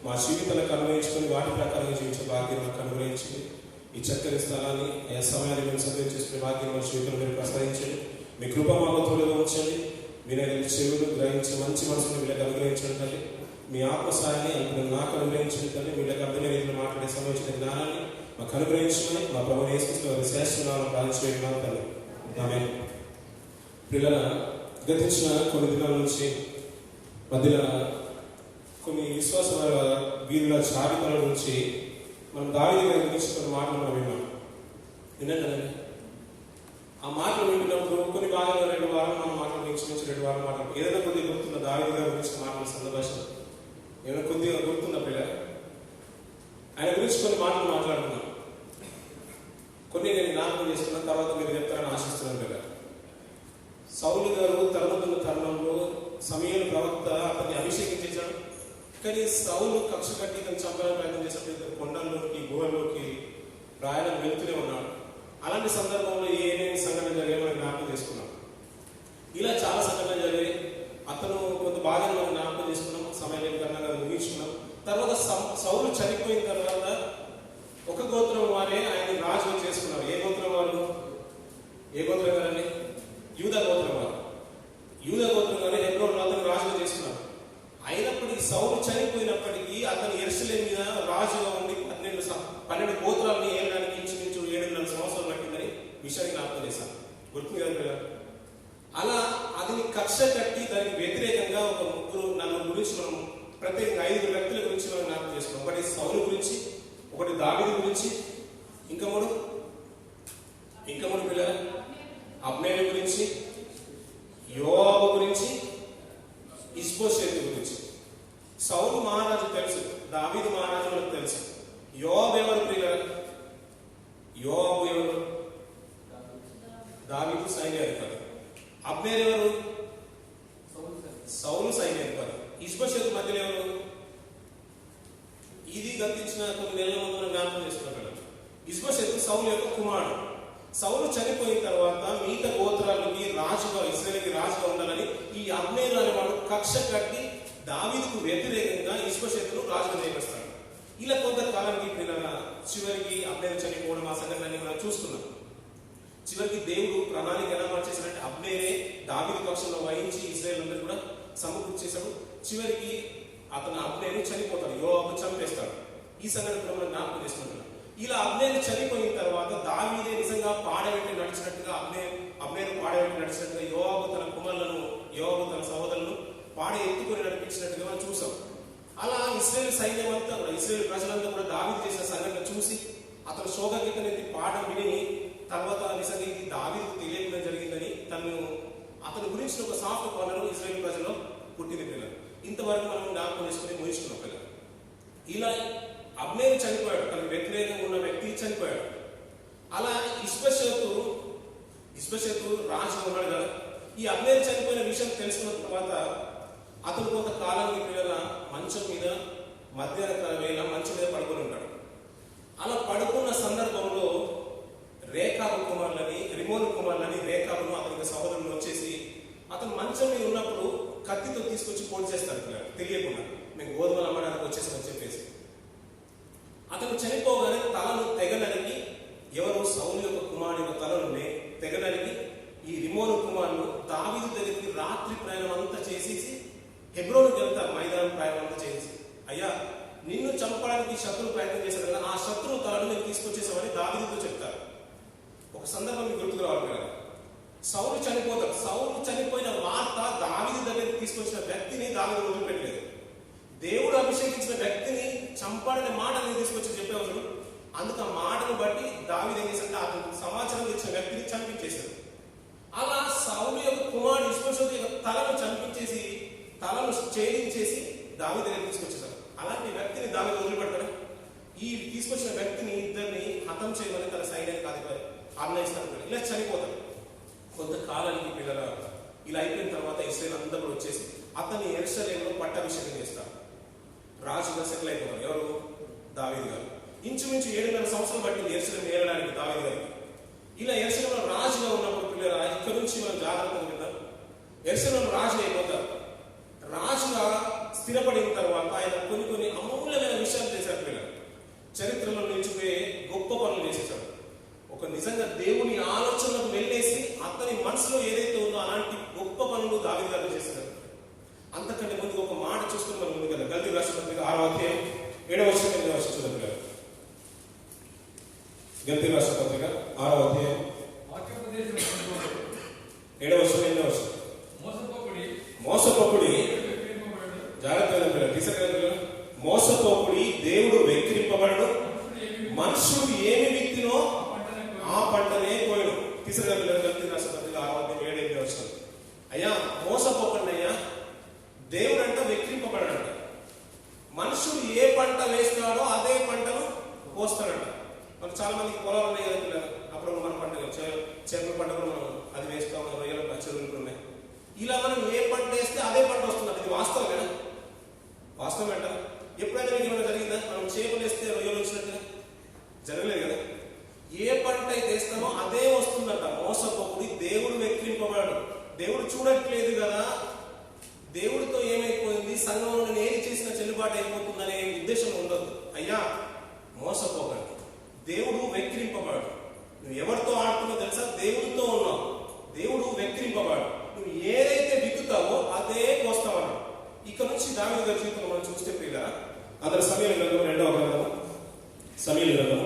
మా జీవితాలకు అనుభవించుకొని వాటి ప్రకారంగా జీవించే భాగ్యం మాకు అనుగ్రహించింది. ఈ చక్కని స్థలాన్ని ఆ సమయాన్ని మేము సద్వినియోగం చేసుకునే భాగ్యం మా జీవితంలో మీరు ప్రసాదించండి. మీ కృప మాకు తోడుగా ఉంచండి. వినగలిగే చెవులు గ్రహించి మంచి మనసును వీళ్ళకి అనుగ్రహించండి తల్లి. మీ ఆత్మసాయాన్ని నాకు అనుగ్రహించండి తల్లి. వీళ్ళకి అర్థమైన రీతిలో మాట్లాడే సంబంధించిన జ్ఞానాన్ని మాకు అనుగ్రహించమని మా ప్రభువుని యేసుక్రీస్తు వారి శ్రేష్ఠనామములో ప్రార్థించుకుంటున్నాను తల్లి. ఆమేన్. పిల్లల గతించిన కొన్ని దినాల నుంచి మధ్యలో కొన్ని విశ్వాస వీరుల జాబితాల నుంచి మనం దావీదు గారి గురించి కొన్ని మాటలు మనం విన్నాం. ఆ మాటలు వింటున్నప్పుడు కొన్ని భాగాలు 2 వారాలు మనం మాటలు నుంచి 2 వారాలు మాట్లాడు ఏదైనా కొద్దిగా గుర్తున్న దావీదు గారి గురించి మాట్లాడిన సందర్భాష ఏమైనా కొద్దిగా గుర్తున్న పిల్ల ఆయన గురించి కొన్ని మాటలు మాట్లాడుతున్నాం. కొన్ని నేను జ్ఞాపకం చేసుకున్న తర్వాత మీరు చెప్తారని ఆశిస్తున్నాను కదా. సౌలు గారు తరుణుతున్న తరుణంలో సమూయేలు ప్రవక్త అతన్ని అభిషేకించేశాడు. కానీ సౌలు కక్ష కట్టి తను చంపాలని ప్రయత్నం చేసినప్పుడు కొండల్లోకి గుహల్లోకి ప్రయాణం వెళ్తూనే ఉన్నాడు. అలాంటి సందర్భంలో ఏమేమి సంఘటన జరిగాయో మనం జ్ఞాపకం చేసుకున్నాం. ఇలా చాలా సంఘటనలు జరిగాయి. అతను కొంత బాగా మనం జ్ఞాపకం చేసుకున్నాం. సమయం కన్నా ముగించుకున్నాం. తర్వాత సౌలు చనిపోయిన తర్వాత ఒక గోత్రం వారే ఆయన రాజుగా చేసుకున్నారు. ఏ గోత్రం వారు? ఏ గోత్రం గారండి? యూదా గోత్రం వారు. యూదా గోత్రం గారు హెబ్రోన్లో అతను రాజుగా చేసుకున్నారు. అయినప్పటికీ సౌలు చనిపోయినప్పటికీ అతను యెరూషలేము మీద రాజుగా ఉండి 12 గోత్రాలని ఏలడానికి ఇంచుమించు 7.5 సంవత్సరాలు పట్టిందని విషయాన్ని జ్ఞాపకం చేశాను. గుర్తుంది కదా. అలా అది కక్ష కట్టి దానికి వ్యతిరేకంగా ఒక 3-4 గురించి మనం ప్రత్యేకంగా 5 వ్యక్తుల గురించి మనం జ్ఞాపకం చేసుకున్నాం. ఒకటి సౌలు గురించి, ఒకటి దావీదు గురించి, ఇంకా మూడు పిల్లల అబ్నేరు గురించి, యోవాబు గురించి, ఇష్బోషెతు గురించి. సౌలు మహారాజు తెలుసు, దావీదు మహారాజు మనకు తెలుసు. యోవాబు ఎవరు ప్రియుల? యోవాబు ఎవరు? దావీదు సైన్యాధిపతి. అబ్నేరు ఎవరు? సౌలు సైన్యాధిపతి. ఇష్బోషెతు మధ్యలో ఎవరు? ఇది గతించిన కొన్ని నెలల ముందు జ్ఞాపకం చేసుకున్నాడు. ఇష్బోషెతు సౌలు యొక్క కుమారుడు. సౌలు చనిపోయిన తర్వాత మిగతా గోత్రాలకి రాజుగా, ఇశ్రాయేలుకి రాజుగా ఉండాలని ఈ అబ్నేరు అనేవాడు కక్ష కట్టి దావీదుకు వ్యతిరేకంగా ఇష్బోషెతును రాజుగా నియమిస్తాడు. ఇలా కొంతకాలానికి చివరికి అబ్నేరు చనిపోవడం ఆ సంఘటనని మనం చూస్తున్నాం. చివరికి దేవుడు ప్రణాళిక ఎలా మార్చేశాడంటే అబ్నేరే దావీదు పక్షంలో వహించి ఇశ్రాయేలు అందరూ కూడా సమకూర్చేశాడు. చివరికి అతను అబ్నేరు చనిపోతాడు, యోవాబు చంపేస్తాడు. ఈ సంఘటన మనం జ్ఞాపకం చేసుకుంటున్నాం. ఇలా అబ్నేరు చనిపోయిన తర్వాత దావీదే నిజంగా పాడబెట్టి నడిచినట్టుగా అబ్నేరు పాడబెట్టి నడిచినట్టుగా యోవాబు తన కుమారులను, యోవాబు తన సహోదరులను ఎత్తుకొని నడిపించినట్టుగా మనం చూసాం. అలా ఇశ్రాయేలు సైన్యం అంతా కూడా, ఇశ్రాయేలు ప్రజలంతా కూడా దావీదు చేసిన సంఘటన చూసి అతను శోకగీతనెత్తి పాఠం విని తర్వాత నిజంగా ఇది దావీదుకు తెలియకుండా జరిగిందని అతని గురించి ఒక సాఫ్ట్ కార్నర్ ఇశ్రాయేలు ప్రజల్లో పుట్టింది పిల్లలు. ఇంతవరకు మనం జ్ఞాపకం చేసుకుని ముగించుకున్నాం పిల్లలు. ఇలా అబ్నేరు చనిపోయాడు, తనకు వ్యతిరేకంగా ఉన్న వ్యక్తి చనిపోయాడు. అలా ఇష్బోషెతు రాజుగా ఉన్నాడు కదా. ఈ అబ్నేరు చనిపోయిన విషయం తెలుసుకున్న తర్వాత అతను కొంతకాలానికి పిల్లల మంచం మీద మధ్యాహ్న వేళ మంచం మీద పడుకొని ఉంటాడు. అలా పడుకున్న సందర్భంలో రేఖాబు కుమారులని, రిమోను కుమారులని, రేఖాబును అతనికి సహోదరులు వచ్చేసి అతను మంచం మీద ఉన్నప్పుడు కత్తితో తీసుకొచ్చి పోటీ చేస్తాడు పిల్లలు తెలియకుండా. మేము గోధుమలు అమ్మడానికి వచ్చేసామని చెప్పేసి అతను చనిపోగానే తలను తెగనరికి, ఎవరు? సౌలు యొక్క కుమారుడు యొక్క తలను తెగనరికి ఈ రిమోను కుమారులు దావీదు దగ్గరికి రాత్రి ప్రయాణం అంతా చేసేసి హెబ్రోనుకి వెళ్తారు. మైదానం ప్రయాణం అంతా చేసి, అయ్యా నిన్ను చంపడానికి శత్రువు ప్రయత్నం చేశారు కదా, ఆ శత్రువు తలను నేను తీసుకొచ్చేసామని దావీదుతో చెప్తారు. ఒక సందర్భం మీకు గుర్తుకు రావాలి కదా. సౌలు చనిపోతాడు. సౌలు చనిపోయిన వార్త దావీదు దగ్గరికి తీసుకొచ్చిన వ్యక్తిని దావీదు వదిలిపెట్టలేదు. దేవుడు అభిషేకించిన వ్యక్తిని చంపాడనే మాట నేను తీసుకొచ్చి చెప్పేవాడు. అందుకు ఆ మాటను బట్టి దావీదు ఏం చేశాడంటే అతను సమాచారం ఇచ్చిన వ్యక్తిని చంపించేశాడు. అలా సౌలు యొక్క కుమారుడు ఇష్బోషెతు యొక్క తలను చంపించేసి, తలను ఛేదించేసి దావీదు దగ్గరికి తీసుకొచ్చేశాడు. అలాంటి వ్యక్తిని దావీదు వదిలిపెట్టాడు. ఈ తీసుకొచ్చిన వ్యక్తిని ఇద్దరిని హతం చేయమని తన సైన్యానికి ఆజ్ఞాయిస్తాడు. ఇలా చనిపోతాడు. కొంతకాలానికి పిల్లల ఇలా అయిపోయిన తర్వాత ఇశ్రాయేలు అందరూ వచ్చేసి అతన్ని యెరూషలేములో పట్టాభిషేకం చేస్తారు. రాజుగా సెటిల్ అయిపోతారు. ఎవరు? దావీదు గారు. ఇంచుమించు 7.5 సంవత్సరాలు పట్టింది యెరూషలేము ఏలడానికి దావీదు గారికి. ఇలా యెరూషలేములో రాజుగా ఉన్నప్పుడు పిల్లల ఇక్కడ నుంచి మనం జాగ్రత్తగా విన్నాం. యెరూషలేములో రాజు అయిపోతారు. రాజుగా స్థిరపడిన తర్వాత ఆయన కొన్ని అమూల్యమైన నిజంగా దేవుని ఆలోచనలకు వెళ్ళేసి అతని మనసులో ఏదైతే ఉందో అలాంటి గొప్ప పనులు దావీదు గారు చేశారు. అంతకంటే ముందు ఒక మాట చూసుకుని మనం ముందు కదా గల్తీ రాష్ట్ర పత్రిక 6వ అధ్యాయం 7వ వచనం 8వ వచనం చూడండి కదా. గల్తీ రాష్ట్ర పత్రిక 6వ అధ్యాయం 7వ వచనం 8వ వచనం. మోసపోకుడి జాగ్రత్తగా తీసుకెళ్ళ మోసపోకుడి, దేవుడు వెక్కిరింపబడడు, మనుషుడు ఏమి విత్తినో ఆ పంటనే పోయడు. తీసుకెళ్ళ గల్తీ రాష్ట్ర పత్రిక 6వ అధ్యాయం 7, 8వ వచనం. అయ్యా మోసపోకండి అయ్యా, దేవుడు అంట వెక్కిరింపబడడంట. మనుషుడు ఏ పంట వేస్తాడో అదే పంటను కోస్తాడంట. మనకు చాలా మందికి పొలాలు ఉన్నాయి కదా పిల్లలు, అప్పుడు మన పంట చెరువుల పంట కూడా మనం అది వేస్తాం, రొయ్యల చెరువులు ఉన్నాయి. ఇలా మనం ఏ పంట వేస్తే అదే పంట వస్తుందంట. ఇది వాస్తవం కదా, వాస్తవం అంట. ఎప్పుడైనా మీకు ఏమైనా జరిగిందా? మనం చేపలు వేస్తే రొయ్యలు వచ్చినట్టుగా జరగలేదు కదా. ఏ పంట అయితే వేస్తామో అదే వస్తుందంట. మోసపోకుడి, దేవుడు వెక్కిరింపబడాడు. దేవుడు చూడట్లేదు కదా, దేవుడితో ఏమైపోయింది, సంఘంలో నేను ఏది చేసిన చెల్లుబాటు అయిపోతుందనే ఉద్దేశం ఉండదు. అయ్యా మోసపోకండి, దేవుడు వెక్కిరింపబడు. నువ్వు ఎవరితో ఆడుతున్నావు తెలుసా? దేవుడితో ఉన్నావు. దేవుడు వెక్కిరింపబడు. నువ్వు ఏదైతే విత్తుతావో అదే కోస్తావన్నాడు. ఇక నుంచి దావీదు గారి జీవితంలో మనం చూస్తే పిల్ల అందరు సమయలు గ్రంథం 2వ గ్రంథం సమయలు గ్రంథం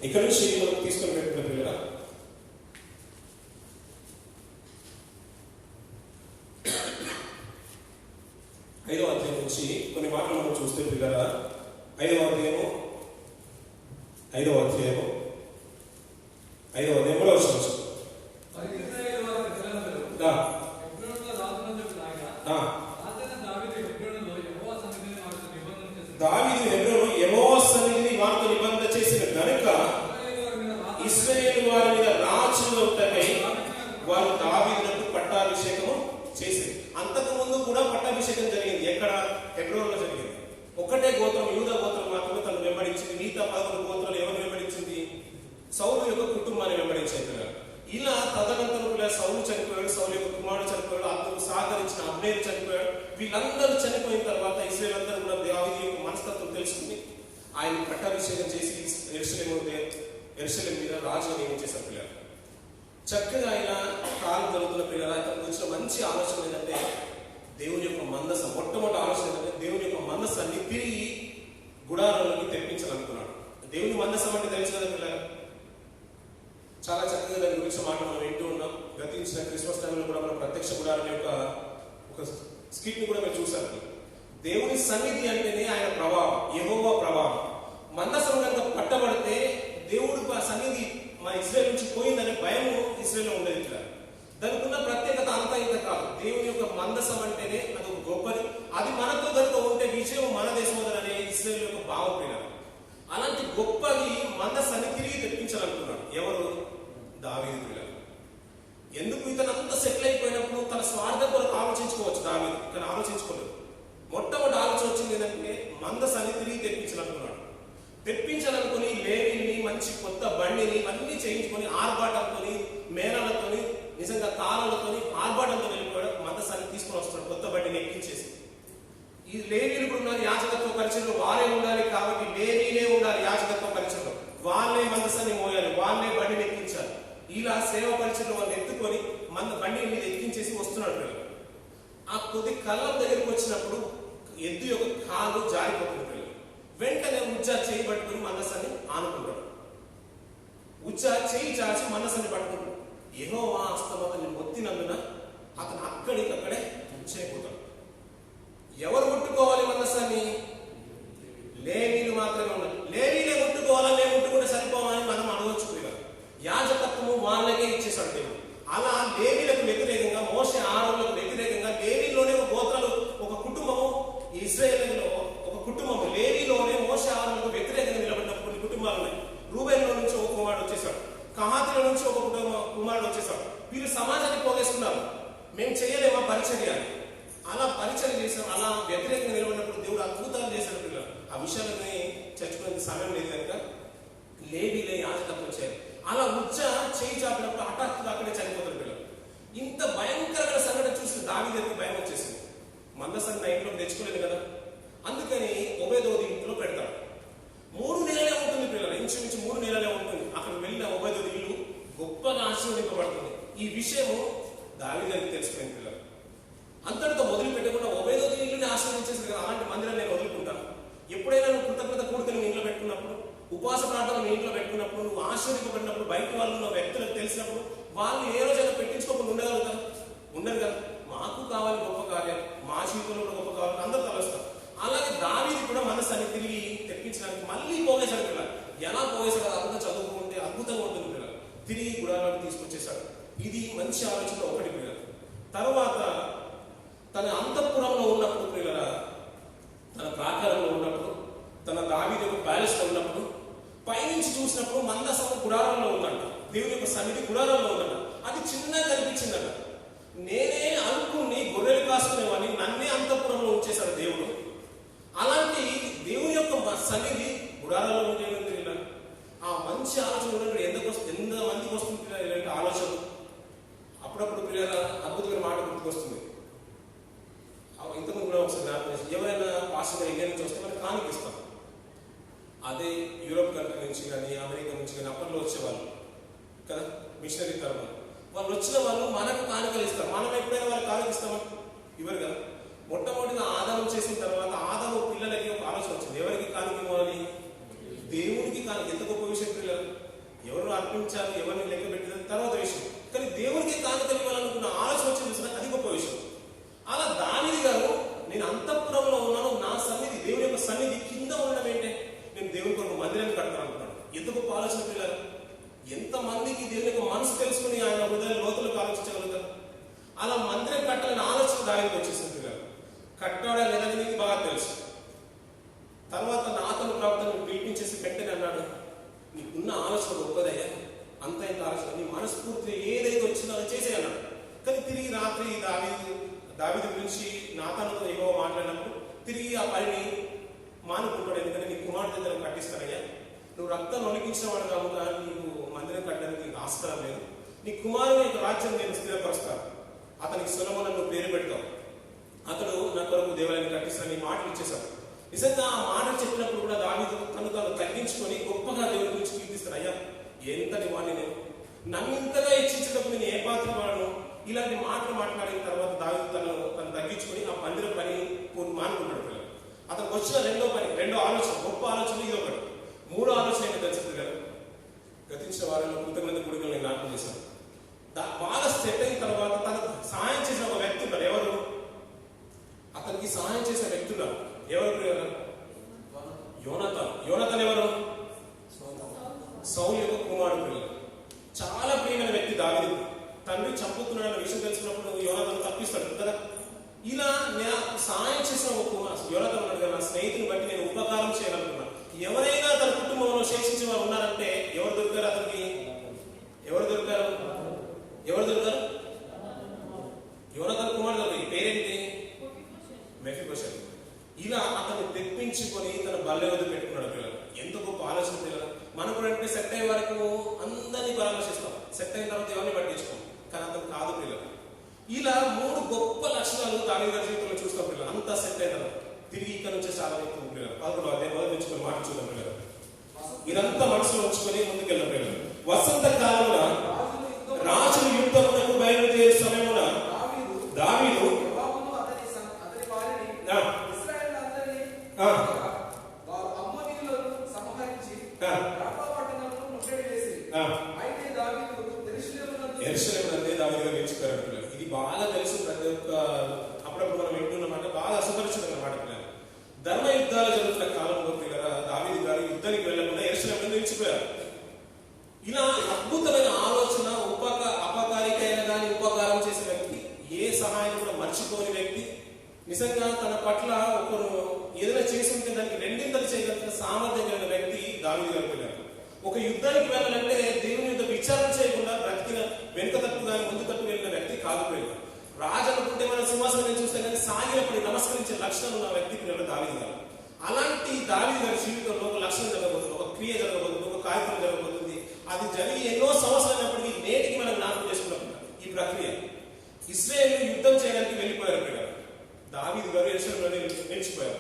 ఇక్కడ నుంచి మనం తీసుకొని పెట్టిన పిల్లల 5వ అధ్యాయం నుంచి కొన్ని మాటలు మనం చూస్తే పిల్లల 5వ అధ్యాయం 3వ వచనం. దావీదు హెబ్రోనులో యెహోవా సన్నిధిని వారితో నిబంధన చేసిన గనుక ఇశ్రాయేలు వారి మీద రాజుగా ఉంటకై వారు దావీదునకు పట్టాభిషేకం చేసింది. అంతకు ముందు కూడా పట్టాభిషేకం జరిగింది. ఎక్కడ? హెబ్రోనులో జరిగింది. ఒకటే గోత్రం, యూదా గోత్రం మాత్రమే తను వెంబడించింది. మిగతా 11 గోత్రాలు ఎవరు వెంబడించింది? సౌలు యొక్క కుటుంబాన్ని వెంబడించారు. ఇలా తదనంతరం సౌలు చనిపోయాడు, సౌలు యొక్క కుమారుడు చనిపోయాడు, అతను సహకరించిన అబ్నేరు చనిపోయాడు. వీళ్ళందరూ చనిపోయిన తర్వాత ఇశ్రాయేలు అందరూ కూడా దావీదు యొక్క మనస్తత్వం తెలుసుకుని ఆయన పట్టాభిషేకం చేసి యెరూషలేము మీద రాజుగా నియమించేశారు పిల్లలు. చక్కగా ఆయన కాలం జరుగుతున్న పిల్లలు అతనికి వచ్చిన మంచి ఆలోచన ఏంటంటే దేవుని యొక్క మందసం. మొట్టమొదటి ఆలోచన ఏంటంటే దేవుని యొక్క మందసాన్ని తిరిగి గుడారంలోకి తెప్పించాలనుకున్నాడు. దేవుని మందసం అంటే తెలుసు కదా పిల్లలు, చాలా చక్కగా దాని గురించి మాట మనం వింటూ ఉన్నాం. గతించిన క్రిస్మస్ టైంలో కూడా మనం ప్రత్యక్ష గుడారం యొక్క ఒక స్కిట్ ని కూడా మేము చూసాము. దేవుని సన్నిధి అంటేనే ఆయన ప్రభావం, యెహోవా ప్రభావం. మందసం కనుక పట్టబడితే దేవుడు సన్నిధి మా ఇశ్రాయేలు నుంచి పోయిందనే భయం ఇశ్రాయేల్లో ఉండేది. ఇట్లా దానికి ఉన్న ప్రత్యేకత అంతా ఇంత కాదు. దేవుని యొక్క మందసం అంటేనే అది ఒక గొప్పది. అది మనతో కనుక ఉంటే విజయం మన దేశం అనే ఇశ్రాయేలు యొక్క భావం పైన అలాంటి గొప్పది మందసాన్ని తిరిగి తెప్పించాలనుకున్నాడు. ఎవరు? దావీదు పిల్లలు. ఎందుకు? ఇతనంతా సెటిల్ అయిపోయినప్పుడు తన స్వార్థ కొరకు ఆలోచించుకోవచ్చు దావీదు, కానీ ఆలోచించుకోలేదు. మొట్టమొదటి ఆలోచన వచ్చింది ఏంటంటే మందసాన్ని తిరిగి తెప్పించాలనుకున్నాడు. తెప్పించాలనుకుని లేవీని మంచి కొత్త బండిని అన్ని చేయించుకొని ఆర్భాటంతో మేళాలతో నిజంగా తాళాలతో ఆర్భాటంతో వెళ్ళిపోయాడు. మందసాన్ని తీసుకొని వస్తాడు కొత్త బండిని ఎక్కించేసి. ఈ లేవీలు కూడా ఉన్నారు యాజకత్వ పరిచయంలో, వారే ఉండాలి కాబట్టి లేవీలే ఉండాలి యాజకత్వ పరిచయంలో. వాళ్ళే మందసాన్ని మోయాలి, వాళ్ళే బండిని ఎక్కించాలి. ఇలా సేవ పరిచయంలో వాళ్ళు ఎత్తుకొని బండి మీద ఎక్కించేసి వస్తున్నాడు. ఆ కొద్ది కళ్ళం దగ్గరికి వచ్చినప్పుడు ఎద్దు యొక్క కాలు జారిపోతుంది. వెంటనే ఉజ్జా చేయి పట్టుకుని మందసాన్ని ఆనుకుంటాడు. ఉజ్జా చేయి చాచి మందసాన్ని పట్టుకుంటాడు. యెహోవా హస్తం అతన్ని మొత్తినందున అతను అక్కడికక్కడే చనిపోతాడు. ఎవరు ముట్టుకోవాలి మందసాన్ని? లేవీలు మాత్రమే ఉన్నారు. లేవీలే ముట్టుకోవాలని, మేము ముట్టుకుంటే సరిపోవాలని మనం అనవచ్చు. యాజకత్వము వాళ్ళకే ఇచ్చేసాడు దేవుడు. అలా లేవీలకు వ్యతిరేకంగా, మోషే ఆరోనులకు వ్యతిరేకంగా లేవీలోనే ఒక గోత్రాలు, ఒక కుటుంబము, ఇశ్రాయేలులో ఒక కుటుంబము లేవీలోనే మోషే ఆరోనులకు వ్యతిరేకంగా నిలబడిన కొన్ని కుటుంబాలు ఉన్నాయి. రూబేనులో నుంచి ఒక కుమారుడు వచ్చేసాడు, కహాతుల నుంచి ఒక కుమారుడు వచ్చేసాడు. వీళ్ళు సమాజాన్ని పోగేసుకున్నారు. మేము చేయలేమా పరిచర్య? అలా పరిచయం చేశాం. అలా వ్యతిరేకంగా నిలబడినప్పుడు దేవుడు అద్భుతాలు చేశాడు పిల్లలు. ఆ విషయాలని చర్చుకునే సమయం లేదు కనుక లేవీలే యాజకత్వం చేయాలి. అలా ఉజ్జా చేయి చాపినప్పుడు హఠాత్తుగా అక్కడే చనిపోతారు పిల్లలు. ఇంత భయంకరమైన సంఘటన చూసి దావీదుకి భయం వచ్చేసింది. మందసాన్ని నా ఇంట్లో తెచ్చుకోలేదు కదా, అందుకని ఒబేదోదు ఇంట్లో పెడతాడు. 3 నెలలే ఉంటుంది పిల్లలు. ఇంచుమించు 3 నెలలే ఉంటుంది. అక్కడ వెళ్ళిన ఒబేదెదోము ఇల్లు గొప్పగా ఆశీర్వదింపబడుతుంది. ఈ విషయము దావీదుకి తెలిసిపోయింది పిల్లలు. అంతటితో వదిలిపెట్టకుండా ఒబేదెదోము ఇల్లుని ఆశీర్వదించేసి అలాంటి మందిరాన్ని నేను వదులుకుంటాను. ఎప్పుడైనా నువ్వు కృతజ్ఞత కూడుకుని మీ ఇంట్లో పెట్టుకున్నప్పుడు, ఉపవాస ప్రార్థన మీ ఇంట్లో పెట్టుకున్నప్పుడు, నువ్వు ఆశీర్వదింపబడినప్పుడు, బయట వాళ్ళు ఉన్న వ్యక్తులకు తెలిసినప్పుడు వాళ్ళు ఏ రోజైనా పెట్టించుకోకుండా ఉండగలుగుతారు? ఉండరు కదా. మాకు కావాలి గొప్ప కార్యాలు, మా జీవితంలో కూడా గొప్ప కావాలి, అందరూ తలుస్తారు. అలాగే దావీదు కూడా మనస్సాన్ని తిరిగి తెప్పించడానికి మళ్ళీ పోగేశాడు పిల్లలు. ఎలా పోగేశాడు? అద్భుతం చదువుకుంటే అద్భుతంగా ఉంటుంది పిల్లలు. తిరిగి గుడారాన్ని తీసుకొచ్చేశాడు. ఇది మంచి ఆలోచన ఒకటి పిల్లలు. తర్వాత తన అంతఃపురంలో ఉన్నప్పుడు పిల్లల, తన ప్రాకారంలో ఉన్నప్పుడు, తన దావీదు యొక్క ప్యాలెస్ లో ఉన్నప్పుడు పైనుంచి చూసినప్పుడు మందసము గుడారంలో ఉందంట. దేవుని యొక్క సన్నిధి గుడారంలో ఉందంట. అది చిన్నగా కనిపించిందట. నేనే అనుకుని గొర్రెలు కాసుకునేవాడిని, నన్నే అంతఃపురంలో ఉంచేశాడు దేవుడు. అలాంటి దేవుని యొక్క సన్నిధి గుడారంలో ఉంటే ఆ మంచి ఆలోచన ఉన్నప్పుడు ఎంత మందికి వస్తుంది ఇలాంటి ఆలోచన. అప్పుడప్పుడు పిల్లల అద్భుతమైన మాట గుర్తుకొస్తుంది. ఇంతకుముందు కూడా ఒకసారి జ్ఞాపకం చేసి, ఎవరైనా పాస్టర్ ఇండియా నుంచి వస్తే మనకి కానిపిస్తాం. అదే యూరోప్ కంట్రీ నుంచి కానీ అమెరికా నుంచి కానీ అప్పట్లో వచ్చేవాళ్ళు కదా, మిషనరీ తరఫున వాళ్ళు వచ్చిన వాళ్ళు మనకు కానుకలు ఇస్తారు. మనం ఎప్పుడైనా వాళ్ళు కానుకిస్తామా? ఇవ్వరు కదా. మొట్టమొదటిగా ఆదాము చేసిన తర్వాత ఆదాము పిల్లలకి ఒక ఆలోచన వచ్చింది. ఎవరికి కానుక ఇవ్వాలి? దేవునికి కానుక. ఎంత గొప్ప విషయం పిల్లలు. ఎవరు అర్పించాలి, ఎవరిని లెక్క పెట్టిన తర్వాత విషయం, కానీ దేవునికి కానుకలు ఇవ్వాలనుకున్న ఆలోచన వచ్చింది. అది గొప్ప విషయం. అలా దావీదు గారు, నేను అంతఃపురంలో ఉన్నాను, నా సన్నిధి దేవుని యొక్క సన్నిధి కింద ఉండడం ఏంటే, నేను దేవుని కొరకు మందిరాన్ని కడతాను అనుకున్నాను. ఎంత గొప్ప ఆలోచన పిల్లలు. ఎంతమందికి దేవుని యొక్క మనసు తెలుసుకుని ఆయన హృదయ లోతులకు ఆలోచించగలుగుతారు? అలా మందిరం కట్టాలని ఆలోచన దావీదుకి వచ్చేసింది పిల్లలు. కట్టాడా లేదని నీకు బాగా తెలుసు. తర్వాత నాతను ప్రవక్తను పిలిపించేసి వెంటనే అన్నాడు, నీకున్న ఆలోచన గొప్పదయ్యా, అంత ఇంత ఆలోచన, నీ మనస్ఫూర్తిగా ఏదైతే వచ్చిందో అది చేసే అన్నాడు. కానీ తిరిగి రాత్రి దావీదు గురించి నాతానుతో ఏవో మాట్లాడినప్పుడు తిరిగి ఆ పనిని మానుకుంటాడు. ఎందుకంటే నీ కుమార్తె దగ్గర కట్టిస్తానయ్యా, నువ్వు రక్తం నొలికించిన వాడు కాకుండా నీకు మందిరం కట్టడానికి నీకు ఆస్కారం లేదు. నీ కుమారుని యొక్క రాజ్యం నేను స్థిరపరుస్తాను, అతనికి సొలొమోను నువ్వు పేరు పెడతావు, అతడు నా కొరకు దేవాలయాన్ని కట్టిస్తానని మాటలు ఇచ్చేశాడు. నిజంగా ఆ మాటలు చెప్పినప్పుడు కూడా దావీదు తను తగ్గించుకొని గొప్పగా దేవుని గురించి కీర్తిస్తాడు. అయ్యా, ఎంతటి వాడిని నేను, నన్ను ఇంతగా ఇచ్చించేటప్పుడు నేను ఏ పాత్ర వాడను? ఇలాంటి మాటలు మాట్లాడిన తర్వాత దావీదు తను తగ్గించుకొని ఆ మందిరం పని మానుకుంటాడు పిల్లలు. అతనికి వచ్చిన రెండో ఆలోచన, గొప్ప ఆలోచన ఇది ఒకటి. మూడో ఆలోచన ఏంటో తెలుసు కదా, గతించిన వారిలో కృతజ్ఞత గుడిగా నేను జ్ఞాపకం చేశాను. బాగా సెట్ అయిన తర్వాత తనకు సహాయం చేసిన ఒక వ్యక్తి ఉన్నాడు. ఎవరు? అతనికి సహాయం చేసిన వ్యక్తి ఉన్నారు. ఎవరు? యోనాతాను ఎవరు? సౌలు యొక్క కుమారుడు పిల్లలు. చాలా ప్రియమైన వ్యక్తి దావీదు. తండ్రి చంపుతున్నాడన్న విషయం తెలిసినప్పుడు యోనాతాను తప్పిస్తాడు కదా. ఇలా నేను సహాయం చేసిన ఒక యోనాతాను ఉన్నాడు కదా, నా స్నేహితుని బట్టి నేను ఉపకారం చేయాలనుకున్నాను. ఎవరైనా తన కుటుంబంలో శేషించిన వారు ఉన్నారంటే ఎవరు దొరికారు అతనికి? ఎవరు దొరికారు? యోనాతాను కుమారుడు పేరేంటి? మెఫీబోషెత్. ఇలా అతన్ని తెప్పించుకొని తన బల్ల వద్ద పెట్టుకున్నాడు పిల్లలు. ఎంత గొప్ప ఆలోచన పిల్లలు. మనం కూడా అంటే సెట్ అయ్యే వరకు అందరినీ పరామర్శిస్తాం, సెట్ అయిన తర్వాత ఎవరిని పట్టించుకోం. కానీ అతను కాదు పిల్లలు. ఇలా 3 గొప్ప లక్షణాలు దావీదు గారి జీవితంలో చూస్తాం పిల్లలు. అంతా సెట్ అయిన తర్వాత తిరిగి ఇక్కడ నుంచే చాలా వ్యక్తులు పిల్లలు 11వ అధ్యాయం నుంచి మాట చూద్దాం పిల్లలు. ఇదంతా మనసులో ఉంచుకొని ముందుకెళ్ళాం పిల్లలు. వసంత కాలంలో రాజులు యుద్ధమునకు బయలుదేరే సమయమున దావీదు ఇది బాగా తెలుసు ప్రతి ఒక్క, అప్పుడప్పుడు మనం వింటున్నమాట, బాగా అసుపరిచితం అన్నమాట పిల్లలు. ధర్మ యుద్ధాలు జరుగుతున్న కాలంలో పిల్లల దావీదు గారు యుద్ధానికి వెళ్లకుండా యెరూషలేములో నిలిచిపోయారు. ఇలా అద్భుతమైన ఆలోచన, అపకారికైన దాన్ని ఉపకారం చేసే వ్యక్తి, ఏ సహాయం కూడా మర్చిపోని వ్యక్తి, నిజంగా తన పట్ల ఒకరు ఏదైనా చేసి ఉంటే దానికి రెండింతలు చేయగలిగిన సామర్థ్యం కలిగిన వ్యక్తి దావీదు గారు పిల్లలు. ఒక యుద్ధానికి వెళ్ళాలంటే దేవుని యొక్క విచారణ చేయకుండా బ్రతికిన వెనుక తట్టు కానీ ముందు తట్టు వెళ్ళిన వ్యక్తి కాదు పిల్లలు. రాజు అనుకుంటే మన సింహాసనం చూస్తే కానీ సాగినప్పుడు నమస్కరించే లక్షణం ఉన్న వ్యక్తి పిల్లలు దావీదు గారు. అలాంటి దావీదు గారి జీవితంలో ఒక లక్షణం జరగబోతుంది, ఒక క్రియ జరగబోతుంది, ఒక కార్యక్రమం జరగబోతుంది. అది జరిగి ఎన్నో సంవత్సరాలైనప్పటికీ నేటికి మనం జ్ఞాపకం చేసుకున్నప్పుడు ఈ ప్రక్రియ. ఇశ్రాయేలు యుద్ధం చేయడానికి వెళ్ళిపోయారు పిల్లలు. దావీదు గారు యెరూషలేములో నిలిచిపోయారు.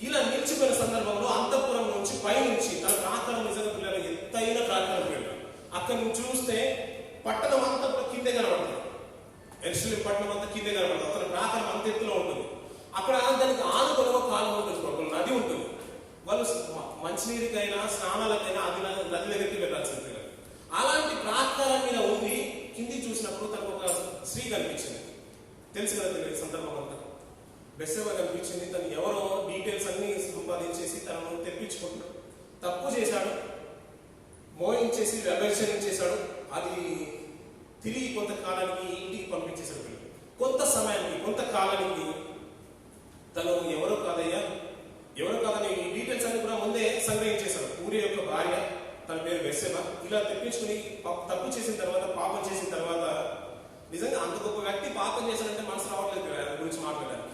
ఇలా నిలిచిపోయిన సందర్భంలో అంతఃపురం నుంచి పైనుంచి తన ప్రాంతం నిజంగా పిల్లలు ఎత్తైన ప్రాంతాలకు వెళ్ళాడు. అక్కడి నుంచి చూస్తే పట్టణం అంతా కూడా కిందే కనబడుతుంది. యెరూషలేము పట్టణం అంతా కిందే కనబడుతుంది. అతని ప్రాంతం అంత ఎత్తులో ఉంటుంది. అక్కడ దానికి ఆనుకొని ఒక కాలం ఉంటుంది, ఒక నది ఉంటుంది. వాళ్ళు మంచినీరుకైనా స్నానాలకైనా అది నది దగ్గరికి వెళ్ళాల్సింది. అలాంటి ప్రాకారం మీద ఉండి కింది చూసినప్పుడు తనకు ఒక స్త్రీ కనిపించింది. తెలుసు కదా ఈ సందర్భం అంతా. బెత్షెబా కనిపించింది. తను ఎవరో డీటెయిల్స్ అన్ని సంపాదించేసి తనను తెప్పించుకుంటాడు. తప్పు చేశాడు, మోయించేసి వ్యభిచరించేశాడు. అది తిరిగి కొంతకాలానికి ఇంటికి పంపించేశాడు. కొంత సమయానికి కొంతకాలానికి తను ఎవరో కాదని ఈ డీటెయిల్స్ అన్ని కూడా ముందే సంగ్రహించేశాడు. ఊరియా యొక్క భార్య, తన పేరు బెత్షెబా. ఇలా తెప్పించుకుని తప్పు చేసిన తర్వాత, పాపం చేసిన తర్వాత, నిజంగా అంత గొప్ప వ్యక్తి పాపం చేశాడంటే మనసు రావట్లేదు ఆయన గురించి మాట్లాడడానికి.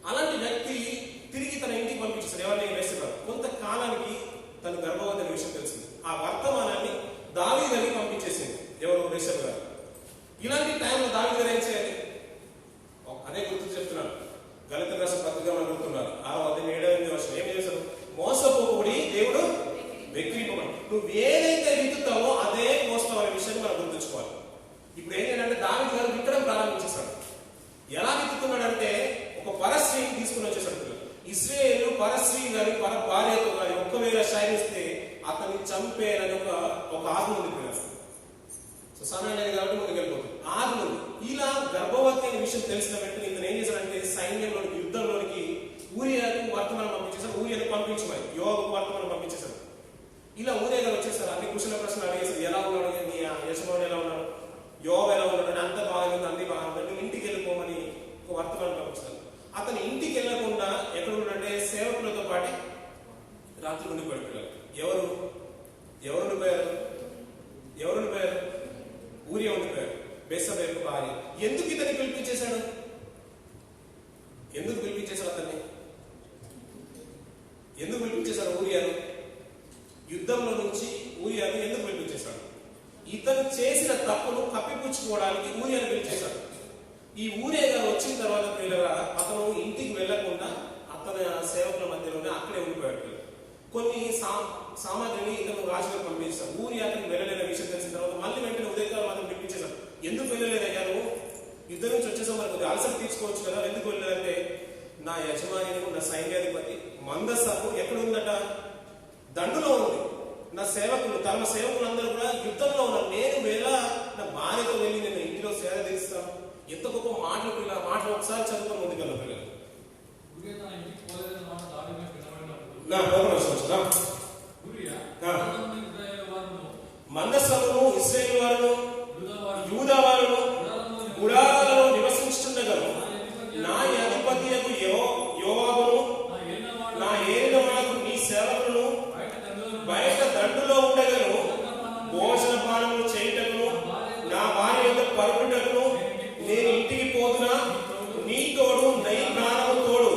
అలాంటి వ్యక్తి తిరిగి తన ఇంటికి పంపించేశాడు. ఎవరిని? బెత్షెబా. కొంతకాలానికి తను గర్భవతి అనే విషయం తెలిసింది. ఆ వర్తమానాన్ని దావీదుకి పంపించేసింది. ఎవరు? బెత్షెబా గారు. ఇలాంటి టైంలో దావీదు గారు ఏం చేయాలి? అదే గుర్తు చెప్తున్నాను. గళితీయుల రాసిన పత్రిక మనం గుర్తున్నారు. 6:7 వర్షం ఏం చేశారు? మోసపోకుడి, దేవుడు వెక్కిరింపబడి. నువ్వు ఏదైతే విత్తుతావో అదే మోస్తావు అనే విషయాన్ని మనం గుర్తుంచుకోవాలి. ఇప్పుడు ఏంటంటే దావీదు గారు విత్తడం ప్రారంభించేశాడు. ఎలా విత్తుతున్నాడంటే ఒక పరస్త్రీని తీసుకుని వచ్చేసాడు. ఇశ్రాయేలు పరస్త్రీ గారి భార్యతో గారి ఒక్కవేళ శయనిస్తే అతన్ని చంపేయాలని ఒక ఆజ్ఞ ఉంది. సమయం లేదు కాబట్టి ముందుకు వెళ్ళిపోతుంది. ఆజ్ఞ ఉంది. ఇలా గర్భవతి అనే విషయం తెలిసిన వెంటనే ఇతను ఏం చేశాడంటే సైన్యంలోనికి, యుద్ధంలోనికి ఊరియాకు వర్తమానం పంపించేశారు. ఊరియాను పంపించమని యోవాబుకు వర్తమానం పంపించేశారు. ఇలా ఊరియా గారు వచ్చేసారు. అన్ని కుశల ప్రశ్నలు అడిగేశారు. ఎలా ఉన్నాడు, నీ యజమానుడు ఎలా ఉన్నాడు, యోవాబు ఎలా ఉన్నాడు, అంత బాగుంది, అన్ని బాగుంది, నువ్వు ఇంటికి వెళ్ళిపోమని ఒక వర్తమానం పంపించారు. అతను ఇంటికి వెళ్ళకుండా ఎక్కడ ఉన్నాడంటే సేవకులతో పాటు రాత్రి ఉండిపోయాడు. ఎవరు ఉండిపోయారు? ఊరియా ఉండిపోయాడు. బెత్షెబా యొక్క భార్య. ఎందుకు ఇతన్ని పిలిపించేశాడు? అతన్ని ఎందుకు పిలిపించేశాడు? ఊరియాను యుద్ధంలో నుంచి ఊరియాను ఎందుకు పిలిపించేశాడు? ఇతను చేసిన తప్పును కప్పిపుచ్చుకోవడానికి ఊరియాను పిలిచేశాడు. ఈ ఊరియా గారు వచ్చిన తర్వాత పిల్లగా అతను ఇంటికి వెళ్లకుండా అతని సేవకుల మధ్యలోనే అక్కడే ఉండిపోయాడు. కొన్ని సామాగ్రిని ఇతను రాజుగా పంపించారు. ఊరియాకి వెళ్ళలేని విషయం తెలిసిన తర్వాత మళ్ళీ వెంటనే ఉదయకాలం మాత్రం పిలిపించేశారు. ఎందుకు వెళ్ళలేదయ్యా, నువ్వు యుద్ధం నుంచి వచ్చేసావు, మరి కొద్దిగా అలసట తీసుకోవచ్చు కదా, ఎందుకు వెళ్ళలేదంటే నా యజమాని, నా సైన్యాధిపతి మందస్సు ఎక్కడ ఉందట? దండులో ఉంది. నా సేవకులు, తమ సేవకులందరూ కూడా యుద్ధంలో ఉన్నారు. నేను వేళ నా భార్యతో వెళ్ళి నేను ఇంటిలో సేవ తీస్తాను. ఎంత గొప్ప మాటలు ఒకసారి చదువుకొని ముందుకెళ్ళ పిల్లలు. మందస్సును, ఇశ్రాయేలు వారును, యూదా వారును గుడారాలలో నివసించుండగను. నా అధిపతియగు యోవాబును, నా ఏలినవాడు నీ సేవకులను బయట దండులో ఉండగను. భోజన పానములు చేయుటకును, నా భార్య యొక్క పరుగుటకును నేను ఇంటికి పోతున్నా. నీ తోడు, నీ ప్రాణము తోడు,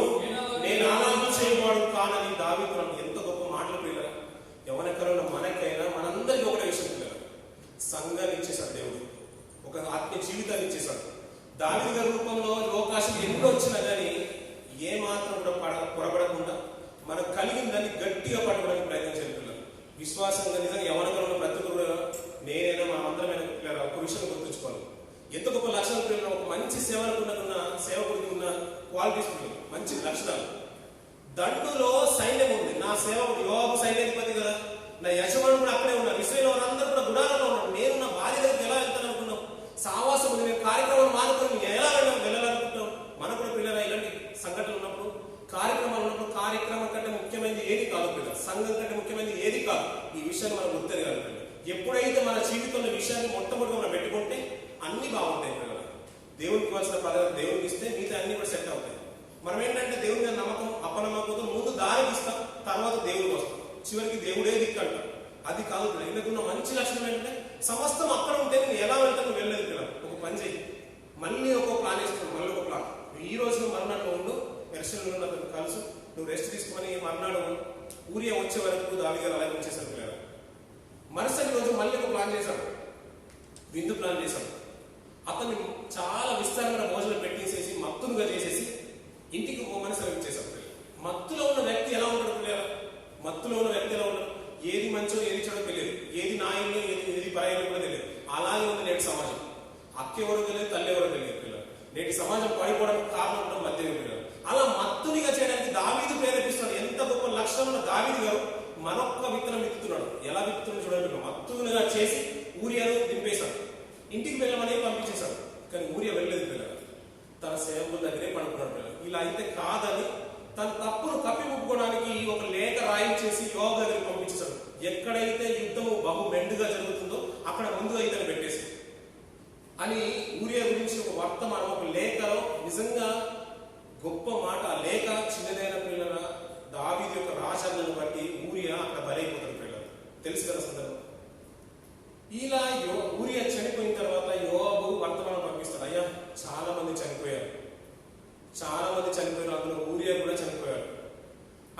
నేను ఆనందం చేయవాడు కానని దావీదు. ఎంత గొప్ప మాటలు పిల్లలు. ఎవరికైనా మనకైనా మనందరికీ ఒకటే విషయం పిల్లలు, సంఘాన్ని ఇచ్చేశాడు దేవుడు, ఒక ఆత్మీయ జీవితాన్ని ఇచ్చేశాడు. దావీదు గారి రూపంలో లోకాశం ఎన్నో వచ్చినా కానీ ఏ మాత్రం కూడా పొరపడకుండా మనకు కలిగిన దాన్ని గట్టిగా పట్టుకోవడానికి ప్రయత్నం చేయాలి. విశ్వాసంగా నిజంగా ఎవరికైనా ప్రతి ఒక్కరు, నేనైనా మా అందరమైన పిల్లలు ఒక విషయం గుర్తుంచుకోవాలి. ఎంత గొప్ప లక్షణాలు పిల్లలు, ఒక మంచి సేవకుడికి ఉన్న క్వాలిటీస్ పిల్లలు, మంచి లక్షణాలు. దండులో సైన్యం ఉంది. నా సేవకుడు యోవాబు సైన్యాధిపతి కదా, నా యజమానుడు కూడా అక్కడే ఉన్నారు. ఇశ్రాయేలు వారందరూ కూడా గుడారాలో ఉన్నారు. నేను నా భార్య దగ్గరికి ఎలా వెళ్తాను అనుకున్నాం? సావాసం ఉంది. నేను కార్యక్రమాలు మానుకొని ఎలా వెళ్ళాలనుకుంటాం? మనకు కూడా పిల్లలు ఇలాంటి సంఘటనలు ఉన్నప్పుడు, కార్యక్రమాలు ఉన్నప్పుడు, కార్యక్రమం కంటే ముఖ్యమైనది ఏది కాదు పిల్లలు, సంఘం కంటే ముఖ్యమైనది ఏది కాదు. ఈ విషయాన్ని మనం గుర్తెరగాలి పిల్లలు. ఎప్పుడైతే మన జీవితంలో విషయాన్ని మొట్టమొదటిగా మనం పెట్టుకుంటే అన్ని బాగుంటాయి పిల్లలు. దేవునికి ఇవ్వాల్సిన పదాలు దేవునికి ఇస్తే మిగతా అన్ని కూడా సెట్ అవుతాయి. మనం ఏంటంటే దేవుని మీద నమ్మకం, అపనమ్మకంతో ముందు దారికి ఇస్తాం, తర్వాత దేవుడికి వస్తాం, చివరికి దేవుడే దిక్కు అంటాం. అది కాదు. ఎందుకున్న మంచి లక్షణం ఏంటంటే సమస్తం అక్కడ ఉంటే నేను ఎలా వెళ్తాను వెళ్ళలేదు పిల్లలు. ఒక పని చేయి, మళ్ళీ ఒక ప్లాన్ వేసుకున్నాను. మళ్ళీ ఒక ప్లాన్, ఈ రోజు మర్నాడు ఉండు, యెరూషలేములో అతను కలుసు, నువ్వు రెస్ట్ తీసుకొని మర్నాడు ఊరియా వచ్చే వరకు దావీదు గారు అలాగే వచ్చేసారు పిల్లలు. మరుసటి రోజు మళ్ళీ ఒక ప్లాన్ చేశాడు, విందు ప్లాన్ చేశాడు. అతన్ని చాలా విస్తారంగా భోజనం పెట్టేసేసి మత్తుగా చేసేసి ఇంటికి మనసు ఇచ్చేశాడు. మత్తులో ఉన్న కష్టంలో దావీదు గారు మరొక్క విత్తనం విత్తుతున్నాడు. ఎలా విత్తుతున్నాడు చూడండి. మత్తుగా చేసి ఊరియాను దింపేశాడు, ఇంటికి వెళ్ళమని పంపించేశాడు. కానీ ఊరియా వెళ్ళలేదు పిల్లలు, తన సేవకుల దగ్గరే పడుకున్నాడు పిల్లలు. ఇలా అయితే కాదని తన తప్పును కప్పిపుచ్చుకోవడానికి ఒక లేఖ రాయించేసి యోబు దగ్గరికి పంపించాడు. ఎక్కడైతే యుద్ధము బహు మెండుగా జరుగుతుందో అక్కడ ముందుగా ఇతను పెట్టేసి అని ఊరియా గురించి ఒక వర్తమానం, ఒక లేఖలో నిజంగా గొప్ప మాట. ఆ లేఖ చిన్నదైన పిల్లల దావీదు యొక్క రాజాలను బట్టి ఊరియా అక్కడ బలైపోతాడు పిల్లలు. తెలుసు కదా సందర్భం. ఇలా ఊరియా చనిపోయిన తర్వాత యోబు వర్తమానం పంపిస్తాడు. అయ్యా చాలా మంది చనిపోయారు, చాలా మంది చనిపోయారు, అందులో ఊరియా కూడా చనిపోయారు.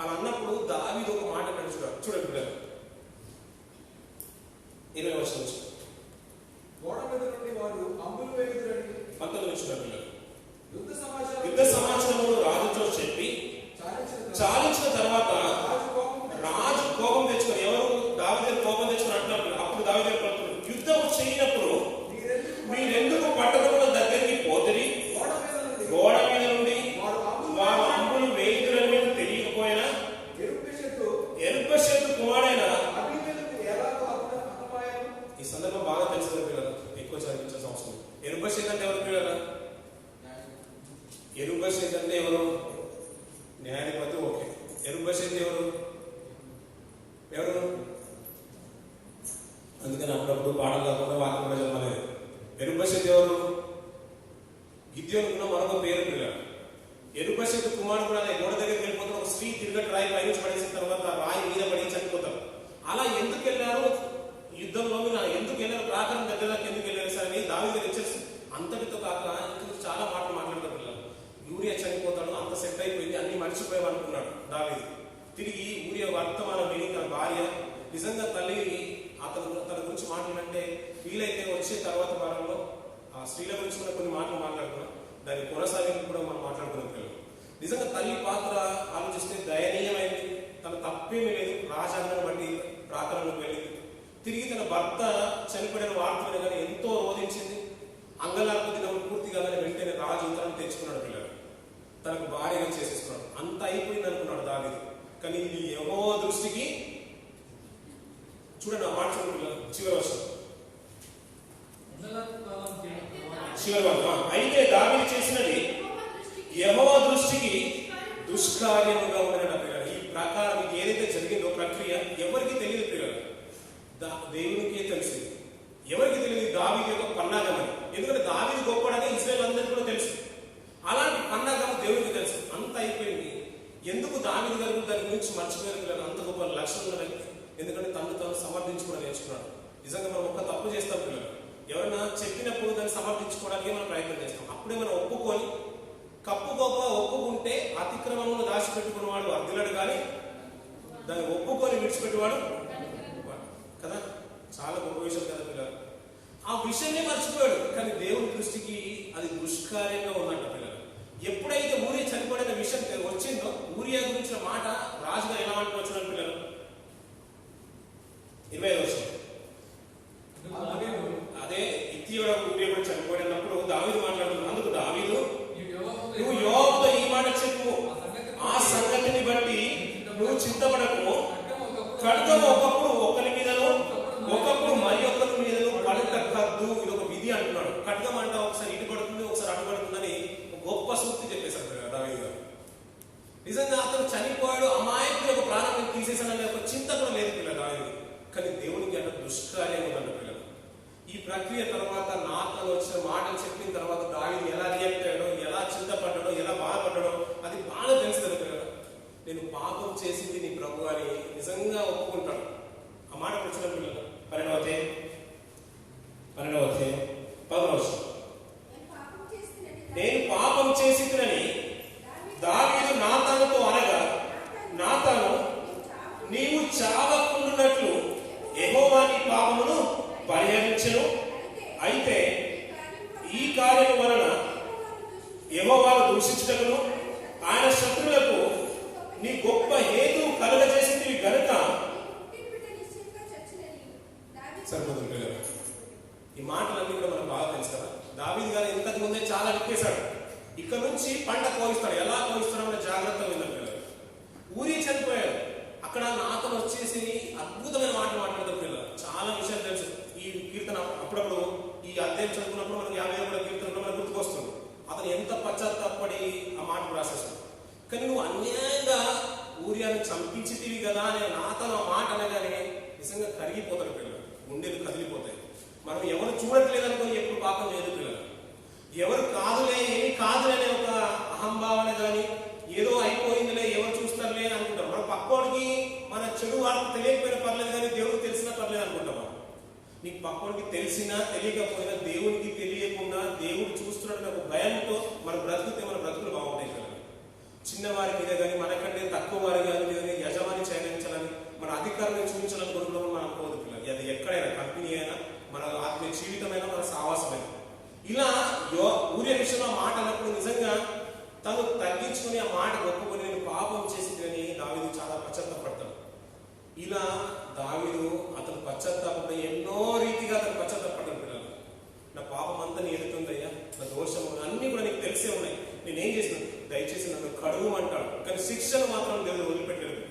అలా అన్నప్పుడు దావీదు ఒక మాట నడుచుకున్నాడు. చూడండి పిల్లలు 20వ వచనం గోడ మీద నుండి వారు అంబులు వేయుదురని 19వ వచనం పిల్లలు. యుద్ధ సమాచారం రాజుతో చెప్పి చాలించిన తర్వాత రాజు కోపం తెచ్చుకొని, ఎవరు దావీదు కోపం తెచ్చుకొని అంటున్నారు. అప్పుడు దావీదు యుద్ధం చేయనప్పుడు మీరెందుకు పట్టణంలో దగ్గరికి పోతిరి? గోడ మీద నుండి వారు అంబులు వేయుదురని మీకు తెలియకపోయినా యెరుబ్బెషెతు కుమారుడైన ఈ సందర్భం బాగా తెలుస్తుంది పిల్లలు, ఎక్కువ చదివించాల్సిన అవసరం. యెరుబ్బెషెతు అంటే ఎవరు పిల్లలు? యెరుబ్బెషెతు అంటే ఎవరు? న్యాయాధిపతి. ఓకే, యెరుబ్బెషెతు ఎవరు? అందుకని అప్పుడప్పుడు పాటలు కాకుండా వాక్యం కూడా చెప్పలేదు. యెరుబ్బెషెతు ఎవరు? గిద్యోనుకున్న మరొక పేరు పిల్లలు. యెరుబ్బెషెతు కుమారుడు కూడా గోడ దగ్గరికి వెళ్ళిపోతున్న ఒక స్త్రీ తిరగటి రాయి పైనుంచి పడేసిన తర్వాత రాయి మీద పడి చనిపోతారు. అలా ఎందుకు వెళ్ళారు యుద్ధంలో? ఎందుకు వెళ్ళారు? ప్రాకారం దగ్గరకు ఎందుకు వెళ్ళారు సార్ అని దావీదు వచ్చేసి అంతటితో కాక ఇంకా చాలా మాటలు మాట్లాడతారు పిల్లలు. ఊరియా చనిపోతాడు, అంత సెట్ అయిపోయింది, అన్ని మర్చిపోయాం అనుకున్నాడు దావీదు. తిరిగి ఊరియా వర్తమానం విని తన భార్య నిజంగా తల్లి తన గురించి మాట్లాడంటే వీలైతే వచ్చే తర్వాత వారంలో ఆ స్త్రీల గురించి కూడా కొన్ని మాటలు మాట్లాడుకున్నాం. దాని కొనసాగింపు కూడా మనం మాట్లాడుకున్నాం పిల్లలు. నిజంగా తల్లి పాత్ర ఆలోచిస్తే దయనీయమైంది. తన తప్పేమీ లేదు. రాజాంగను బట్టి ప్రాకారంలోకి వెళ్ళింది. తిరిగి తన భర్త చనిపోయిన వార్తలు కానీ ఎంతో రోధించింది. అంగలార్పు దినం పూర్తి కాగానే వెంటనే రాజు ఉత్తరం తెచ్చుకున్నాడు పిల్లలు, తనకు భార్యగా చేసేసుకున్నాడు. అంత అయిపోయింది అనుకున్నాడు దావీదు. కానీ ఇది యెహోవా దృష్టికి, చూడండి ఆ మాట చూడండి పిల్లలు, చివరి వర్షం అయితే దావీదు చేసినది యెహోవా దృష్టికి దుష్కార్యముగా ఉండడం పిల్లలు. ఈ ప్రకారం ఏదైతే జరిగిందో ప్రక్రియ ఎవరికి తెలియదు పిల్లలు, దేవునికే తెలిసింది. ఎవరికి తెలియదు? దావీదు యొక్క పన్నాగమని. ఎందుకంటే దావీదు గొప్పడని ఇశ్రాయేలు అందరికీ కూడా తెలుసు. అలాంటి పన్నాగం దేవునికి తెలుసు. అంత అయిపోయింది. ఎందుకు దావీదు గారు దాని గురించి మర్చిపోయారు పిల్లలు? అంత గొప్ప లక్షణం ఉన్న వ్యక్తి. ఎందుకంటే తను సమర్థించుకోవడం నేర్చుకున్నాడు. నిజంగా మనం ఒక్క తప్పు చేస్తాం పిల్లలు, ఎవరైనా చెప్పినప్పుడు దాన్ని సమర్థించుకోవడానికి మనం ప్రయత్నం చేస్తాం. అప్పుడే మనం ఒప్పుకొని కప్పు గొప్ప ఒప్పుకుంటే అతిక్రమమును దాచిపెట్టుకున్నవాడు వర్ధిల్లడు, కానీ దాన్ని ఒప్పుకొని విడిచిపెట్టేవాడు కదా. చాలా గొప్ప విషయం కదా పిల్లలు. ఆ విషయాన్ని మర్చిపోయాడు, కానీ దేవుని దృష్టికి అది దుష్కార్యంగా ఉందంట పిల్లలు. ఎప్పుడైతే ఊరియా చనిపోయిన విషయం వచ్చిందో, ఊరియా గురించిన మాట రాజుగా ఎలా అంటున్నాడు పిల్లలు? 20వ వచనం. అదే ఇత్తియోడ ఊరియా కూడా చనిపోయినప్పుడు దావీదు మాట్లాడుతున్నాడు. అందుకు దావీదు, నువ్వు యోబుతో ఈ మాట చెప్పు, ఆ సంగతిని బట్టి నువ్వు చింతపడకు. ఖడ్గం ఒకప్పుడు ఒకరి మీదను ఒకప్పుడు మరి ఒకరి మీదను పడట కద్దు. ఇది ఒక విధి అంటున్నాడు. ఖడ్గం అంట ఒకసారి ఇటు పడుతుంది, ఒకసారి అటు పడుతుందని గొప్ప సూక్తి చెప్పేశాడు దావీదు గారు. నిజంగా అతను చనిపోయాడు, అమాయకుడు ఒక ప్రాణం తీసేశాడనే ఒక చింత కూడా లేదు పిల్లలు దావీదు. కానీ దేవునికి అంటే దుష్కార్యం ఉందంట పిల్లలు. ఈ ప్రక్రియ తర్వాత నాతను వచ్చిన మాటలు చెప్పిన తర్వాత దావీదు ఎలా రియాక్ట్ అయ్యాడో, ఎలా చింతపడ్డాడో, ఎలా బాధపడ్డాడో అది బాగా తెలుసు కదా పిల్లలు. నేను పాపం చేసింది నీ ప్రభు అని నిజంగా ఒప్పుకుంటాడు. ఆ మాట వచ్చిన పిల్లలు 12వ అధ్యాయం 10వ వచనం. నేను పాపం చేసిందని దావీదు నాతానుతో అనగా, నాతాను నీవు చావకుండునట్లు యెహోవా నీ పాపమును పరిహరించెను. అయితే ఈ కార్యం వలన యెహోవాను దూషించుటకును ఆయన శత్రులకు నీ గొప్ప హేతు కలుగజేసింది గనుక అన్యాయంగా ఊరియాను చంపించితివి కదా అనే నాతను ఆ మాట అనగానే నిజంగా కరిగిపోతారు పిల్లలు, గుండెలు కదిలిపోతాయి. మనం ఎవరు చూడట్లేదు అనుకుని ఎప్పుడు పాపం చేయదు పిల్లలు. ఎవరు కాదులే, ఏమి కాదులే అనే ఒక అహంభావన కానీ ఏదో అయిపోయిందిలే, ఎవరు చూస్తారులే అనుకుంటాం. మన పక్కోడికి మన చెడు వాళ్ళకి తెలియకపోయినా పర్లేదు, కానీ దేవుడికి తెలిసినా పర్లేదు అనుకుంటాం. నీకు పక్కోడికి తెలిసినా తెలియకపోయినా దేవుడికి తెలియకుండా దేవుడు చూస్తున్నట్టు ఒక భయంతో మనం బ్రతుకుతే మన బ్రతుకులు బాగుంటాయి కదా. చిన్నవారి మీద కానీ మనకంటే తక్కువ వారి కానీ యజమాని చేయించాలని మన అధికారాన్ని చూపించాలని కోరుకోవడం మనం అనుకోవద్దు పిల్లలు. అది ఎక్కడైనా కంపెనీ అయినా మన ఆత్మీయ జీవితమైనా మన సావాసమైనా ఇలా ఊరియా విషయంలో మాట అన్నప్పుడు నిజంగా తను తగ్గించుకుని ఆ మాట ఒప్పుకొని నేను పాపం చేసి అని దావీదు చాలా పశ్చాత్తాపడతాడు. ఇలా దావీదు అతను పశ్చాత్తాపడ ఎన్నో రీతిగా అతను పశ్చాత్తాపడ్డాడు. పిల్లలు, నా పాపం అంతా నీ ఎదుగుతుందయ్యా, నా దోషం అన్ని కూడా నీకు తెలిసే ఉన్నాయి, నేనేం చేసిన, దయచేసి నన్ను కడుగు అంటాడు. కానీ శిక్షను మాత్రం దేవుడు వదిలిపెట్టలేదు.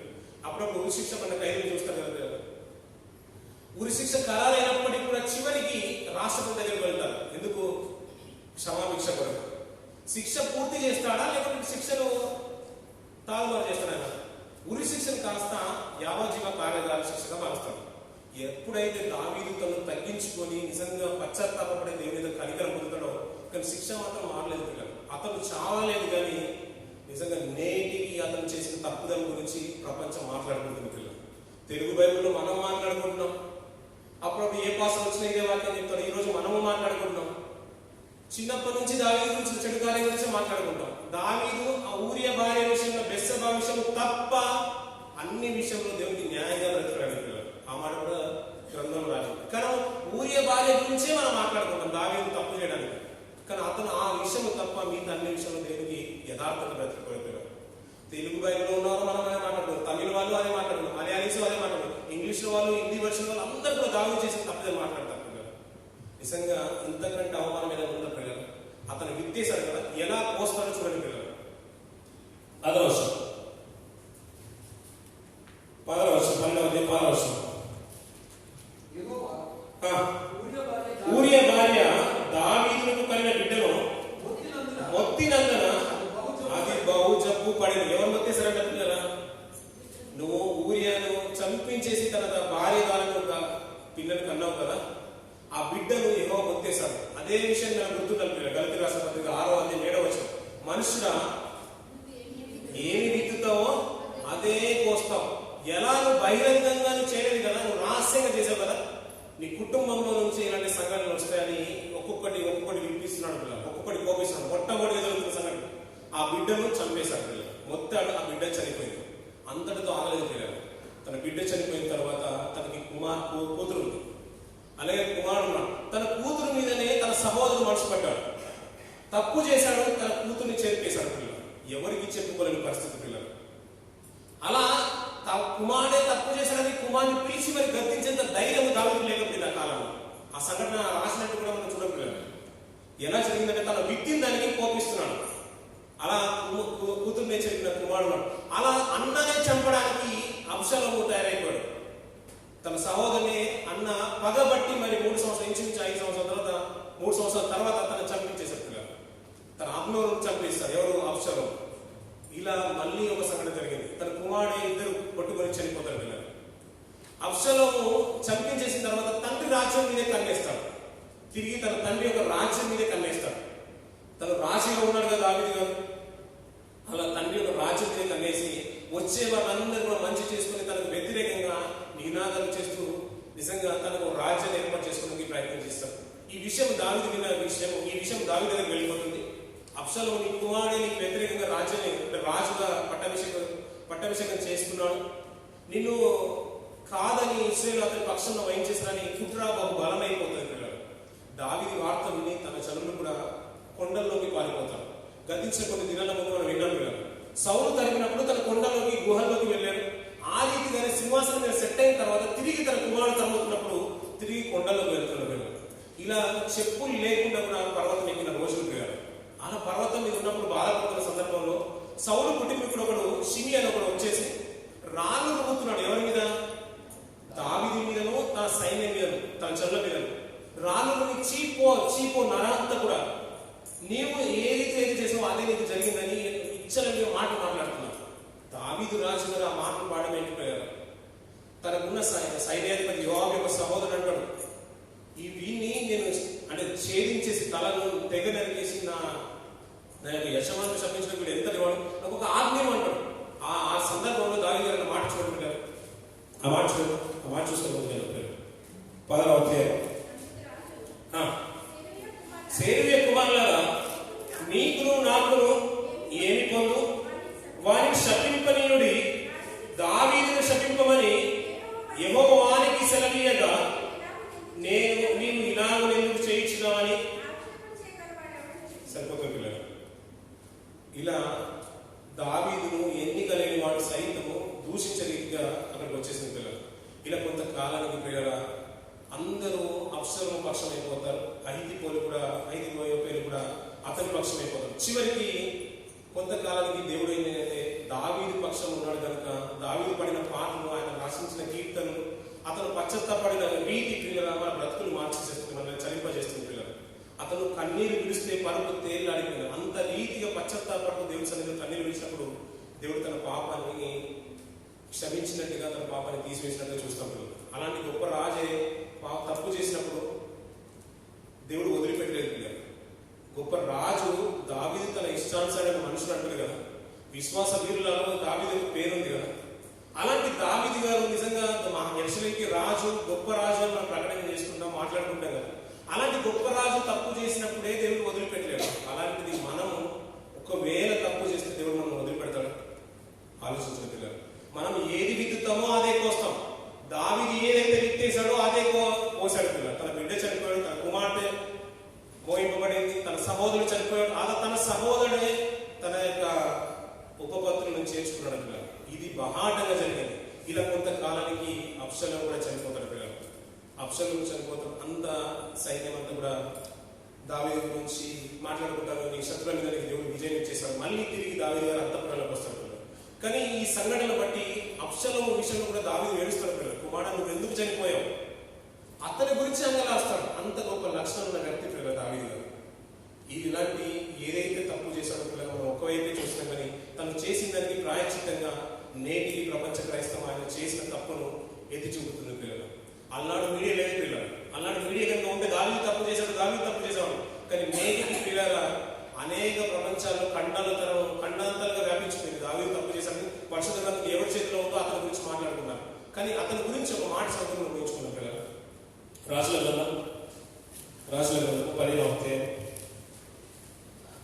అప్పుడప్పుడు ఉరి శిక్ష మన ఖైదీలు చూస్తారు కదా, ఉరి శిక్ష ఖరారైనప్పటికీ కూడా చివరికి రాష్ట్రపతి దగ్గరికి వెళ్తారు. ఎందుకు? క్షమాభిక్ష కొరకు. శిక్ష పూర్తి చేస్తాడా లేకపోతే శిక్షను తారుమారు చేస్తాడా? ఉరి శిక్షను కాస్త యావజ్జీవ కారాగార శిక్షగా మారుస్తాడు. ఎప్పుడైతే దావీదు తను తగ్గించుకొని నిజంగా పశ్చాత్తాపడే దేవుని మీద కనికరం పొందుతాడో, కానీ శిక్ష మాత్రం మారలేదు పిల్లలు. అతను చావలేదు, కానీ నిజంగా నేటికి అతను చేసిన తప్పుదల గురించి ప్రపంచం మాట్లాడుకుంటుంది పిల్లలు. తెలుగు బైబిల్లో మనం మాట్లాడుకుంటున్నాం, అప్పుడప్పుడు ఏ పాస్ వచ్చినా ఇదే వాక్యం చెప్తాడు. ఈ రోజు మనము మాట్లాడుకుంటున్నాం. చిన్నప్పటి నుంచి దావీదు గురించి చెడు కార్యం గురించి మాట్లాడుకుంటాం. దావీదు ఆ ఊరియా భార్య విషయంలో, బెత్షెబా విషయంలో తప్ప అన్ని విషయంలో దేవుడికి న్యాయంగా బ్రతికాడు. ఆ మాట కూడా గ్రంథంలో రాలేదు. కానీ ఊరియా భార్య గురించే మనం మాట్లాడుకుంటాం దావీదు తప్పు చేయడానికి. కానీ అతను ఆ విషయంలో తప్ప మిగతా అన్ని విషయంలో దేవుడికి యథార్థంగా బ్రతికిపోయాడు. తెలుగు బైబిల్లో ఉన్నవారు మనం అదే మాట్లాడుకుంటాం, తమిళ వాళ్ళు అదే మాట్లాడుకుంటాం, మలయాళీస్ అదే మాట్లాడుకుంటాం, ఇంగ్లీష్ వాళ్ళు, హిందీ వర్షన్ వాళ్ళు అందరూ కూడా దావీదు చేసిన తప్పదని మాట్లాడతారు. నిజంగా ఇంతకంటే అవమానం ఏదైనా ఉందా పిల్లలు? అతను విత్తేశారు కదా, ఎలా కోస్తాడో చూడండి పిల్లలు. అదో వర్షం 10వ వర్షం 12వ వర్షం. ఊరియా భార్య దావీదుకు కలిగిన బిడ్డను మొత్తినందున అది బహు జబ్బు పడింది. ఎవరు మొత్తేశారంట పిల్లరా? నువ్వు ఊరియాను చంపించేసి తన భార్య ద్వారా పిల్లని కన్నావు కదా, ఆ బిడ్డను ఏమో మొత్తేశాడు. అదే విషయం నాకు గుర్తుండాలి పిల్లలు. గలతీ రాసిన పత్రిక 6వ అధ్యాయం 7వ వచనం. మనుషుడా, ఏమి విత్తుతావో అదే కోస్తావు. ఎలా నువ్వు బహిరంగంగా చేయలేదు కదా, నువ్వు రహస్యంగా చేసావు కదా. నీ కుటుంబంలో నుంచి ఇలాంటి సంఘటనలు వస్తాయని ఒక్కొక్కటి వినిపిస్తున్నాడు పిల్లలు, ఒక్కొక్కటి కోపిస్తున్నాడు. మొట్టమొదటి జరుగుతున్న సంఘటన, ఆ బిడ్డను చంపేశాడు పిల్లలు. మొత్తాడు ఆ బిడ్డ చనిపోయింది. అంతటితో ఆగలేదు పిల్లలు. తన బిడ్డ చనిపోయిన తర్వాత తనకి కూతురు ఉంది, అలాగే కుమారుడు ఉన్నాడు. తన కూతురు మీదనే తన సహోదరుడు మనసు పడ్డాడు, తప్పు చేశాడు, తన కూతుర్ని చేర్పేశాడు పిల్లలు. ఎవరికి చెప్పుకోలేని పరిస్థితి పిల్లలు. అలా కుమారుడే తప్పు చేశాడని కుమారుని పిలిచి మరి గద్దించేంత ధైర్యం దావీదుకు లేకపోయింది ఆ కాలంలో. ఆ సంఘటన రాసినట్టు కూడా మనం చూడపిల్లలు. ఎలా జరిగిందంటే తన విత్తిన దానికి కోపిస్తున్నాడు. అలా కూతుర్నే చెప్పిన కుమారుడు అలా అన్ననే చంపడానికి అబ్షలోము తయారైపోయాడు. తన సహోదరుని అన్న పగబట్టి మరి 3 సంవత్సరాలు ఇంచుమించు 5 సంవత్సరాల తర్వాత 3 సంవత్సరాల తర్వాత తను చంపించేశాడు పిల్లలు. తన అబ్నోరును చంపేస్తారు. ఎవరు? అబ్షలోము. ఇలా మళ్ళీ ఒక సంఘటన జరిగింది. తన కుమారుడు ఇద్దరు కొట్టుకొని చనిపోతారు పిల్లలు. అబ్షలోము చంపించేసిన తర్వాత తండ్రి రాజ్యం మీదే కన్నేస్తాడు. తిరిగి తన తండ్రి యొక్క రాజ్యం మీదే కన్నేస్తాడు. తను రాజుగా ఉన్నాడు కదా దావీదు గారు. అలా తండ్రి యొక్క రాజ్యం మీదే కన్నేసి వచ్చే వాళ్ళందరూ కూడా మంచి చేసుకుని తనకు వ్యతిరేకంగా నినాదాలు చేస్తూ నిజంగా తనకు రాజ్యాన్ని ఏర్పాటు చేసుకోవడానికి ప్రయత్నం చేస్తాడు. ఈ విషయం దావీదు విన్న ఈ విషయం దావీదు దగ్గరికి వెళ్ళిపోతుంది. అబ్షలోము నీ కుమారుడే నీకు వ్యతిరేకంగా రాజ్యాన్ని రాజుగా పట్టాభిషేకం చేసుకున్నాడు, నిన్ను కాదని ఇశ్రాయేలు అతని పక్షంలో వహించేసారని కుట్ర బహు బలమైపోతుంది పిల్లలు. దావీదు వార్త విని తన జనులు కూడా కొండల్లోకి పారిపోతారు. గతించిన కొన్ని దినాల ముందు మనం విన్నాం పిల్లలు. సౌలు తరిమినప్పుడు తన కొండలోకి గుహల్లోకి వెళ్ళాడు. ఆ రీతిగానే సింహాసనం మీద సెట్ అయిన తర్వాత తిరిగి తన కుమారుడు తరుగుతున్నప్పుడు తిరిగి కొండలోకి వెళ్తున్నాడు. ఇలా చెప్పులు లేకుండా కూడా పర్వతం ఎక్కిన రోజులు పిల్లలు. అలా పర్వతం మీద ఉన్నప్పుడు బాధపడుతున్న సందర్భంలో సౌలు కుటుంబీకుడు ఒకడు షిమి అని ఒకడు వచ్చేసి రాళ్ళు రువ్వుతున్నాడు. ఎవరి మీద? దావీదు మీదను తన సైన్యం మీదను తన జనుల మీదను రాళ్ళు చీపో నరంతా కూడా నీవు ఏ రీతి అయితే చేసావో అదే నీకు జరిగిందని ఇచ్చల మీద మాట్లాడుతున్నాడు. దావీదు రాజు గారు ఆ మాటలు పాడమైపోయారు. తనకున్న సైన్యాధిపతి యోవాబు యొక్క సహోదరుడు అంటాడు, ఈ వీడిని నేను అంటే ఛేదించేసి తలను తెగ నరికేసి నా యొక్క యజమానులు శపించిన వీడు ఎంతటి వాడు నాకు ఒక ఆజ్ఞం అంటాడు. ఆ సందర్భంలో దావీదు గారు మాట చూడండి, ఆ మాట చూసుకోవాలి. 10వ అధ్యాయం సేవీయ కుమారులారా, నీకును నాకును ఏమి పొందు? వానికి శపింపనీయుడి దావీదును శపింపమని యెహోవానికి సెలవీయగా నీవు ఇలాగ ఎందుకు చేయించినావని. సరిపోతుంది పిల్లలు. ఇలా దావీదును ఎన్నిక లేని వాడు సైతము దూషించే రీతిగా అక్కడికి వచ్చేసిన పిల్లలు. ఇలా కొంతకాలానికి పిల్లల అందరూ అబ్షలోము పక్షం అయిపోతారు. అహితోఫెలు కూడా అతని పక్షం అయిపోతారు. చివరికి కొంతకాలానికి దేవుడు ఏంటంటే దావీదు పక్షం ఉన్నాడు కనుక దావీదు పడిన పాటలు, ఆయన రచించిన కీర్తనలు, అతను పశ్చాత్తాపడిన రీతి పిల్లల మన బ్రతుకులు మార్చేస్తుంది, మనల్ని చలింపజేస్తుంది పిల్లలు. అతను కన్నీరు విడిస్తే పరుపు తేలిపోయిన అంత రీతిగా పశ్చాత్తాపడుతూ దేవుడి సన్నిధిలో కన్నీరు విడిచినప్పుడు దేవుడు తన పాపాన్ని క్షమించినట్టుగా, తన పాపాన్ని తీసివేసినట్టుగా చూస్తాం పిల్లలు. అలాంటి గొప్ప రాజే తప్పు చేసినప్పుడు దేవుడు వదిలిపెట్టలేదు పిల్లలు. గొప్ప రాజు దావీదు తన ఇష్టానుసారమైన మనుషులు అంటారు కదా, విశ్వాస వీరులలో దావీదు పేరుంది కదా. అలాంటి దావీదు గారు నిజంగా మా యెరూషలేముకి రాజు, గొప్ప రాజు అని మనం ప్రకటన చేసుకుంటాం, మాట్లాడుకుంటాం కదా. అలాంటి గొప్ప రాజు తప్పు చేసినప్పుడే దేవుడు వదిలిపెట్టలేడు. అలాంటిది మనము ఒకవేళ తప్పు చేస్తే దేవుడు మనం వదిలిపెడతాడు? ఆలోచించిన పిల్లలు, మనం ఏది విత్తుతామో అదే కోస్తాం. దావీదు ఏదైతే విత్తేశాడో అదే కోసాడు పిల్లలు. తన బిడ్డ చనిపోయాడు, తన కుమార్తె మోయింపబడింది, తన సహోదరుడు చనిపోయాడు, తన సహోదరుడే తన యొక్క ఉపపత్రులను చేర్చుకున్నాడు పిల్లలు. ఇది బహాటంగా జరిగింది. ఇలా కొంతకాలానికి అబ్షలోము కూడా చనిపోతాడు పిల్లలు. అబ్షలోము చనిపోతాడు. అంత సైన్యం అంతా కూడా దావీదు గురించి మాట్లాడుకుంటారు. నీ శత్రువుల మీద దేవుడు విజయం ఇచ్చేశాడు. మళ్ళీ తిరిగి దావీదు గారు అంతఃపురంలోకి వస్తాడు పిల్లలు. కానీ ఈ సంఘటన బట్టి అబ్షలోము విషయంలో కూడా దావీదు ఏడుస్తాడు పిల్లలు. కుమారుడు, నువ్వు ఎందుకు చనిపోయావు? అతని గురించి అంగలాస్తాడు. అంత గొప్ప లక్షణం ఉన్న వ్యక్తి పిల్లలు దావీదు గారు. ఇలాంటి ఏదైతే తప్పు చేశాడో పిల్లలు మనం ఒక్కవైపే చూస్తున్నాం, కానీ తను చేసిన దానికి ప్రాయశ్చిత్తంగా నేటికి ప్రపంచ క్రైస్తవం ఆయన చేసిన తప్పును ఎత్తి చూపుతుంది పిల్లలు. అల్నాడు మీడియా లేదు పిల్లలు. అల్నాడు మీడియా కనుక ఉంటే దావీదు తప్పు చేశాడు కానీ నేటికి పిల్లల అనేక ప్రపంచాల్లో ఖండాంతరంగా వ్యాపించిపోయింది. దావీదు తప్పు చేశాడు, పరిశుద్ధ గ్రంథం ఎవరి చేతిలో ఉందో అతని గురించి మాట్లాడుకున్నారు. కానీ అతని గురించి ఒక మాట సంగతి ఉపయోగించుకున్నాం పిల్లలు. రాజుల గ్రంథం 10వ అధ్యాయం,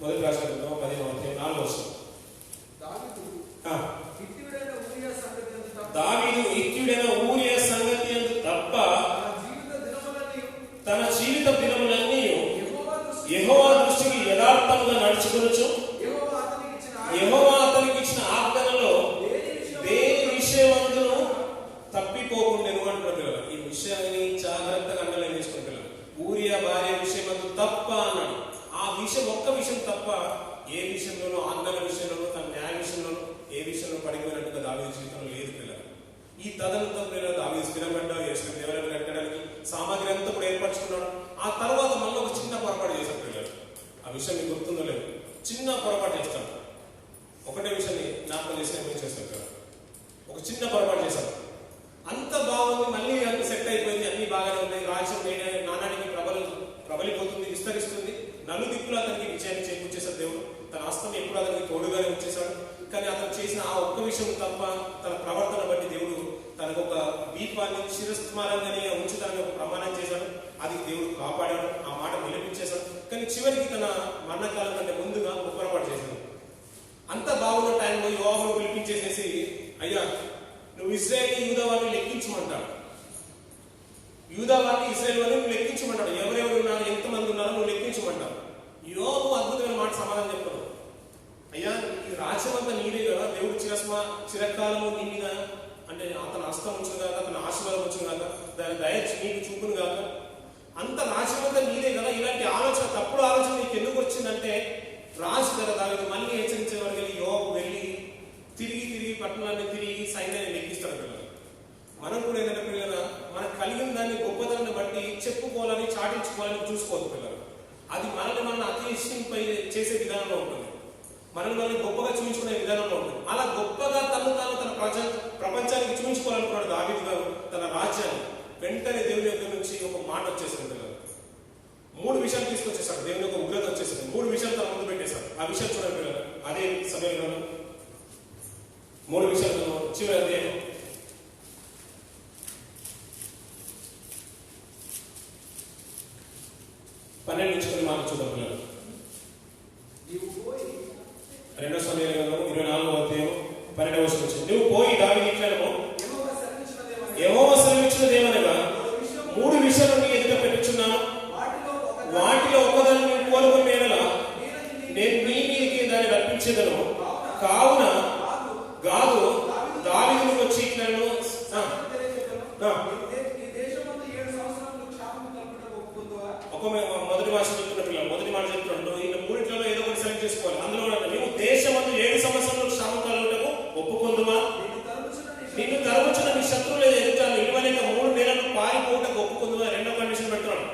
మొదటి రాజుల గ్రంథం 10వ అధ్యాయం 4వ వచనం. దావీదు ఇత్యుడైన ఊరియా సంగతి యందు తప్ప తన జీవిత దినములన్నీ యెహోవా దృష్టికి యథార్థంగా నడుచుకొనుచు యెహోవా అతనికి ఇచ్చిన ఆజ్ఞలలో దేని విషయమందును తప్పిపోకుండెను అంటున్నారు. ఈ విషయాన్ని జాగ్రత్తగా అండర్లైన్ చేసుకుంటున్నారు. ఊరియా భార్య విషయమందు తప్ప అన్నాడు. ఆ విషయం, ఒక్క విషయం తప్ప ఏ విషయంలోనూ, ఆజ్ఞల విషయంలోనూ, తన న్యాయ విషయంలోనూ ఏ విషయంలో పడిపోయినట్టుగా దావీదు జీవితంలో లేదు పిల్లలు. ఈ తదనంతరం పిల్లలు దావీదు స్థిరపడ్డాడు, యెరూషలేము దేవాలయం కట్టడానికి సామాగ్రి అంతా కూడా ఏర్పరచుకున్నాడు. ఆ తర్వాత మళ్ళీ ఒక చిన్న పొరపాటు చేశాడు పిల్లలు. ఆ విషయం మీకు గుర్తుందో లేదు, చిన్న పొరపాటు చేస్తాడు. ఒకటే విషయాన్ని జ్ఞాపకం చేస్తాడు కదా, ఒక చిన్న పొరపాటు చేశాడు. అంత బాగుంది, మళ్ళీ అంత సెట్ అయిపోయింది, అన్ని బాగానే ఉన్నాయి. రాజ్యం నానానికి ప్రబలిపోతుంది, విస్తరిస్తుంది. నలుదిక్కులు అతనికి విజయాన్ని చేకూర్చేశాడు దేవుడు. తన హస్తం ఎప్పుడు అతనికి తోడుగానే ఉంచేశాడు. కానీ అతను చేసిన ఆ ఒక్క విషయం తప్ప తన ప్రవర్తన బట్టి దేవుడు తనకు ఒక దీపాన్ని శిరస్మారంగానే ఉంచుతానని ఒక ప్రమాణం చేశాడు. అది దేవుడు కాపాడాడు, ఆ మాట నిలిపించేశాడు. కానీ చివరికి తన మరణకాలం కంటే ముందుగా పొరపాటు చేశాడు. అంత బాగున్న టైంలో యోవాబును పిలిపించేసేసి, అయ్యా నువ్వు ఇశ్రాయేలు యూదా వారిని లెక్కించమంటాడు. యూదా వారిని ఇశ్రాయేలు వారిని లెక్కించమంటాడు. ఎవరెవరు ఉన్నారు, ఎంతమంది ఉన్నారో నువ్వు లెక్కించమంటావు. యోవాబు అద్భుతమైన మాట సమాధానం చెప్పాడు. అయ్యా ఈ రాజ్యం అంతా నీదే కదా, దేవుడు చిరకాలము నీ మీద అంటే అతను హస్తం ఉంచును కాక, అతను ఆశీర్వాదం ఉంచును కాక, దాని దయ నీకు చూపును కాక, అంత రాజ్యం అంతా నీదే కదా. ఇలాంటి ఆలోచన, తప్పుడు ఆలోచన నీకు ఎందుకు వచ్చిందంటే, రాజు కదా దావీదు మళ్ళీ హెచ్చరించే వారికి వెళ్ళి యోవాబు వెళ్ళి తిరిగి పట్టణాన్ని తిరిగి సైన్యాన్ని లెక్కిస్తాడు పిల్లలు. మనం కూడా ఏంటంటే పిల్లల మనకు కలిగిన దాన్ని గొప్పతనాన్ని బట్టి చెప్పుకోవాలని, చాటించుకోవాలని చూసుకోవద్దు పిల్లలు. అది మనల్ని అతిశయింపై చేసే విధానంలో ఉంటుంది, మనల్ని గొప్పగా చూపించుకునే విధానంలో ఉంటుంది. అలా గొప్పగా తను వచ్చేసింది పిల్లలు. 3 విషయాలు తీసుకొచ్చేసాడు. దేవుని యొక్క ఉగ్రత వచ్చేసింది. 3 విషయాలు తన ముందు పెట్టేశాడు. ఆ విషయాలు చూడండి పిల్లలు. అదే సమయంలో 3 విషయాలు చివరి అధ్యాయం 12 నుంచి కొన్ని మాటలు చూద్దాం పిల్లలు. నీవు పోయి 2 సమయంలో 24వ అధ్యాయం 12వ వచనం నుంచి, నువ్వు పోయి దావీదు ఇంట్లోనేమో యెహోవా సెలవిచ్చినదేమనగా 3 విషయాలు నీ ఎదుట పెట్టుచున్నాను. వాటిలో ఒకదాన్ని నువ్వు కోరుకున్న ఎడల నేను నీ మీదకి దాన్ని రప్పించేదను. కావున గాదు దావీదును వచ్చి ఇట్లను మొదటి భాష చెప్తున్న పిల్లలు మొదటి మాట చెప్తున్నాడు. ఇలా 3 ఏదో ఒకటి సెలెక్ట్ చేసుకోవాలి. అందులో నువ్వు దేశమందు 7 సంవత్సరాలు క్షామం కలుగుటకు ఒప్పుకొందువా? నిన్ను తరముచున్న నీ శత్రువులు ఎదుట నిలువలేక 3 నెలలు పారిపోవటకు ఒప్పుకొందువా? 2వ కండిషన్ పెడుతున్నాడు.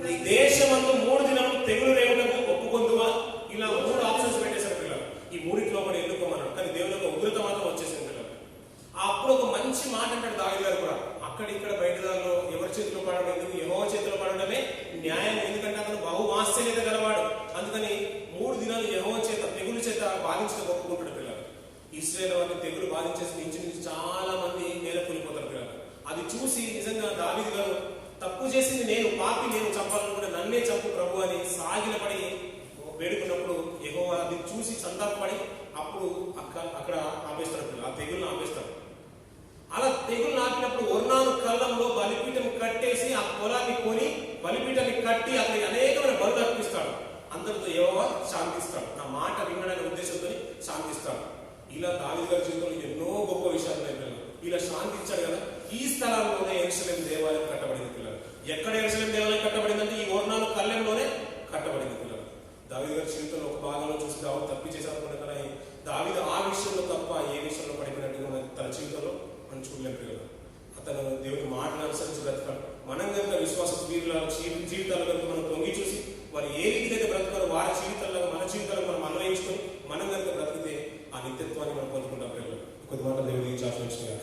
నీ దేశమందు 3 దినములు తెగులు రేవుటకు ఒప్పుకొందువా? ఇలా 3 ఆప్షన్స్ పెట్టేశారు పిల్లలు. ఈ 3 కూడా ఎన్నుకోమన్నాడు. కానీ దేవుని యొక్క ఉగ్రత మాత్రం వచ్చేసింది పిల్లలు. అప్పుడు ఒక మంచి మాట అంటాడు దావీదు గారు కూడా. అక్కడిక్కడ బయట దానిలో ఎవరి చేతిలో పడడం ఎందుకు? యెహోవా చేతిలో పడడమే న్యాయం. ఎందుకంటే అతను బహువాత్సల్యత గలవాడు. అందుకని 3 దినాలు యెహోవా చేత తెగులు చేత బాధించడం ఒప్పుకుంటాడు పిల్లలు. ఇశ్రాయేలు వారిని తెగులు బాధించేసి నుంచి చాలా మంది నేల కూలిపోతారు పిల్లలు. అది చూసి నిజంగా దావీదు గారు తప్పు చేసింది నేను, పాపి నేను, చంపాలనుకుంటే నన్నే చంపు ప్రభు అని సాగిలపడి వేడుకున్నప్పుడు యెహోవా అది చూసి సంతాపపడి అప్పుడు అక్కడ ఆపేస్తారు పిల్లలు. ఆ తెగులను ఆపేస్తారు. అలా తెగులు ఆపినప్పుడు ఒర్నాను కళ్ళంలో బలిపీఠం కట్టేసి ఆ పొలాన్ని కొని బలిపీఠాన్ని కట్టి అక్కడికి అనేకమైన బలు అర్పిస్తాడు. అందరితో యెహోవా శాంతిస్తాడు. నా మాట వినడనే ఉద్దేశంతో శాంతిస్తాడు. ఇలా దావీదు గారి జీవితంలో ఎన్నో గొప్ప విషయాలు ఉన్నాయి పిల్లలు. ఇలా శాంతించాడు కదా. ఈ స్థలంలోనే యెరూషలేము దేవాలయం కట్టబడింది పిల్లలు. ఎక్కడ యెరూషలేము దేవాలయం కట్టబడిందంటే ఈ ఒర్నాను కళ్ళెంలోనే కట్టబడింది పిల్లలు. దావీదు గారి జీవితంలో ఒక భాగంలో చూసి దావీదు తప్పి చేశారు. కానీ దావీదు ఆ విషయంలో తప్ప ఏ విషయంలో పడిపోయినట్టుగా తన జీవితంలో మనం చూడలేం పిల్లలు. అతను దేవుని మాటను అనుసరించి బ్రతకాడు. మనం కనుక విశ్వాస జీవితాలు కనుక మనం తొంగి చూసి వారు ఏ రీతి దగ్గర బ్రతుకారో వారి జీవితాల్లో మన జీవితాల్లో మనం అన్వయించుకొని మనం కనుక బ్రతికితే ఆ నిత్యత్వాన్ని మనం పొందుకుంటాం పిల్లలు. కొద్ది మాట దేవుడికి ఆశ్రయించారు.